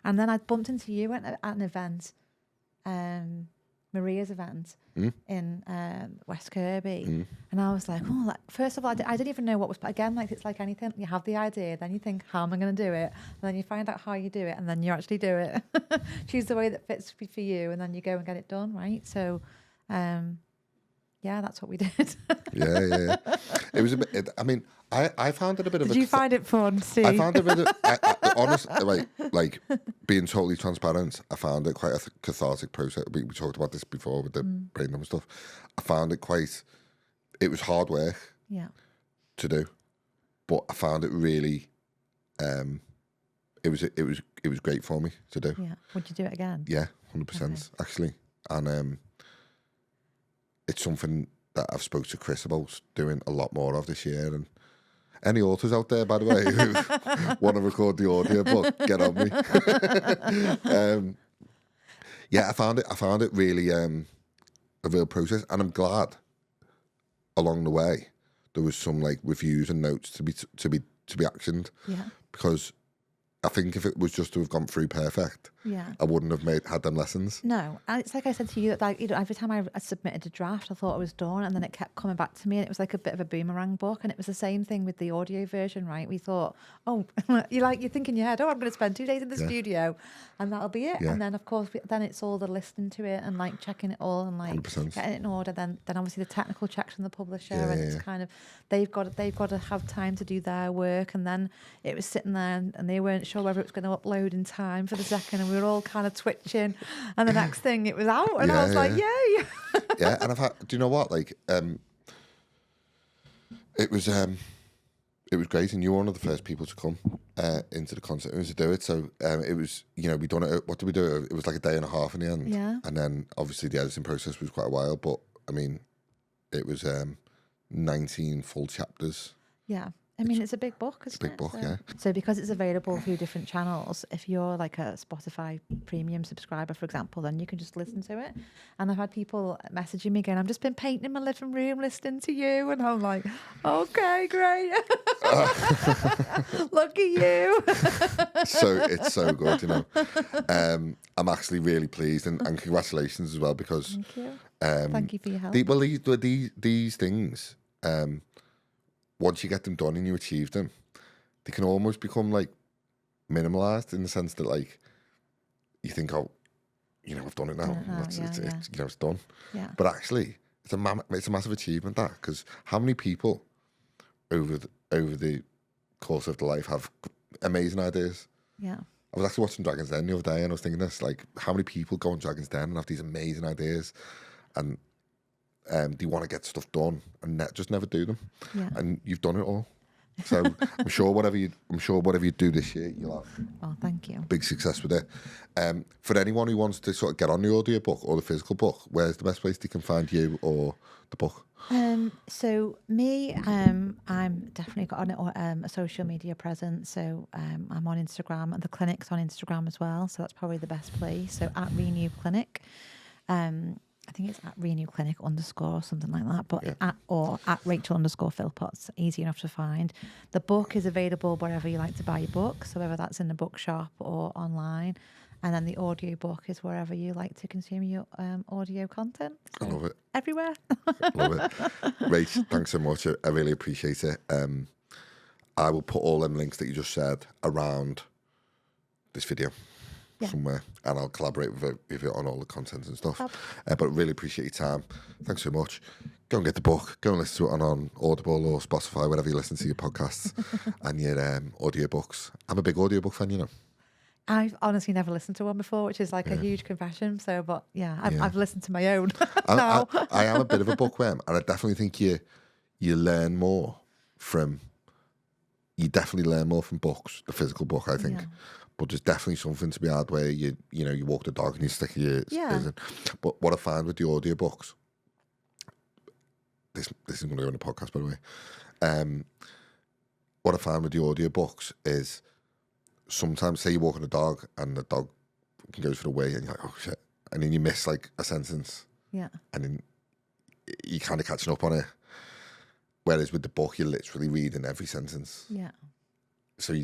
B: And then I bumped into you at an event, Maria's event in West Kirby, and I was like, oh, like, first of all, I didn't even know what was, but again, like, it's like anything, you have the idea, then you think, how am I going to do it, and then you find out how you do it, and then you actually do it. Choose the way that fits for you, and then you go and get it done, right? So yeah, that's what we did. Yeah.
A: It was a bit, I mean, I found it a bit of a...
B: Did you find it fun, Steve?
A: I found it a bit of... honestly, like, being totally transparent, I found it quite a cathartic process. We talked about this before with the brain dump stuff. I found it quite... It was hard work to do, but I found it really... It was great for me to do.
B: Yeah. Would you do it again?
A: Yeah, 100%, actually. And it's something that I've spoke to Chris about doing a lot more of this year. And any authors out there, by the way, who want to record the audiobook, get on me. Yeah, I found it really a real process, and I'm glad along the way there was some like reviews and notes to be actioned.
B: Yeah.
A: Because I think if it was just to have gone through perfect,
B: Yeah.
A: I wouldn't have had them lessons.
B: No, and it's like I said to you, like, you know, every time I submitted a draft, I thought it was done, and then it kept coming back to me, and it was like a bit of a boomerang book. And it was the same thing with the audio version, right? We thought, oh, you think in your head, oh, I'm going to spend 2 days in the studio, and that'll be it.
A: Yeah.
B: And then of course, then it's all the listening to it and like checking it all and like
A: 100%.
B: getting it in order. Then obviously the technical checks from the publisher,
A: Yeah,
B: and
A: yeah,
B: it's
A: yeah.
B: kind of they've got to have time to do their work, and then it was sitting there, and they weren't sure whether it was going to upload in time for the second, and we were all kind of twitching, and the next thing it was out, and I was like, yay.
A: Yeah, and I've had, do you know what, like, it was great, and you were one of the first people to come into the concert and to do it. So it was, you know, we done it. What did we do? It was like a day and a half in the end.
B: Yeah.
A: And then obviously the editing process was quite a while, but I mean, it was 19 full chapters.
B: Yeah. I mean, it's a big book, isn't it?
A: Big book, yeah.
B: So because it's available through different channels, if you're like a Spotify premium subscriber, for example, then you can just listen to it. And I've had people messaging me going, I've just been painting in my living room listening to you. And I'm like, okay, great. Look at you.
A: So it's so good, you know. I'm actually really pleased, and congratulations as well, because
B: Thank you. Thank you for your help.
A: these things, once you get them done and you achieve them, they can almost become like minimalized, in the sense that, like, you think, oh, you know, I've done it now. It's you know, it's done.
B: Yeah.
A: But actually, it's a massive achievement, that, because how many people over the course of their life have amazing ideas?
B: Yeah.
A: I was actually watching Dragon's Den the other day, and I was thinking this, like, how many people go on Dragon's Den and have these amazing ideas, and they want to get stuff done and just never do them.
B: Yeah.
A: And you've done it all. So I'm sure whatever you do this year, you'll have
B: Oh, thank you.
A: big success with it. For anyone who wants to sort of get on the audiobook or the physical book, where's the best place they can find you or the book?
B: So me, I'm definitely got a social media presence. So I'm on Instagram, and the clinic's on Instagram as well. So that's probably the best place. So at Renew Clinic. I think it's at Renew Clinic _ or something like that, but at Rachel _ Philpotts, easy enough to find. The book is available wherever you like to buy your book, so whether that's in the bookshop or online. And then the audiobook is wherever you like to consume your audio content. So
A: I love it.
B: Everywhere.
A: Love it. Rach, thanks so much. I really appreciate it. I will put all them links that you just said around this video.
B: Yeah.
A: Somewhere, and I'll collaborate with you on all the content and stuff. But really appreciate your time. Thanks so much. Go and get the book. Go and listen to it on Audible or Spotify, wherever you listen to your podcasts and your audiobooks. I'm a big audiobook fan, you know.
B: I've honestly never listened to one before, which is like a huge confession. So, but I've listened to my own now.
A: I am a bit of a bookworm, and I definitely think you learn more from. You definitely learn more from books, the physical book, I think.
B: Yeah.
A: But there's definitely something to be had where you walk the dog and you stick your ears in. But what I find with the audiobooks, this is going to go in the podcast, by the way. What I find with the audiobooks is sometimes, say you're walking a dog and the dog goes for the wee, and you're like, oh shit, and then you miss like a sentence. Yeah. And then you're kind of catching up on it. Whereas with the book, you're literally reading every sentence. Yeah. So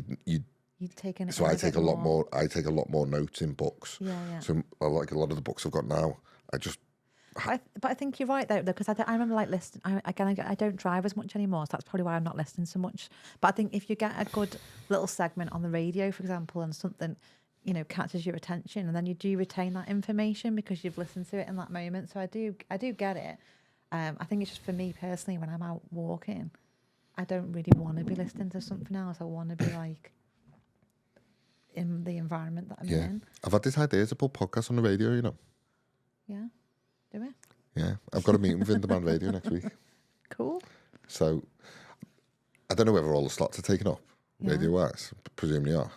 B: You've taken it.
A: So I take a lot more. I take a lot more notes in books.
B: Yeah, yeah.
A: So like a lot of the books I've got now,
B: But I think you're right though, because I remember like listening. I don't drive as much anymore, so that's probably why I'm not listening so much. But I think if you get a good little segment on the radio, for example, and something catches your attention, and then you do retain that information because you've listened to it in that moment. So I do get it. I think it's just for me personally, when I'm out walking, I don't really want to be listening to something else. I want to be like in the environment that I'm in.
A: I've had this idea to put podcasts on the radio, you know.
B: Yeah. Do it.
A: Yeah. I've got a meeting with In-Demand Radio next week.
B: Cool.
A: So I don't know whether all the slots are taken up radio-wise. Presumably are.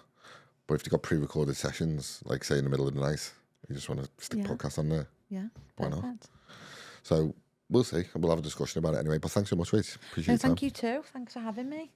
A: But if you've got pre-recorded sessions, like say in the middle of the night, you just want to stick podcasts on there. Yeah. Why not? So we'll see. We'll have a discussion about it anyway. But thanks so much, Rach. Appreciate your time.
B: Thank you too. Thanks for having me.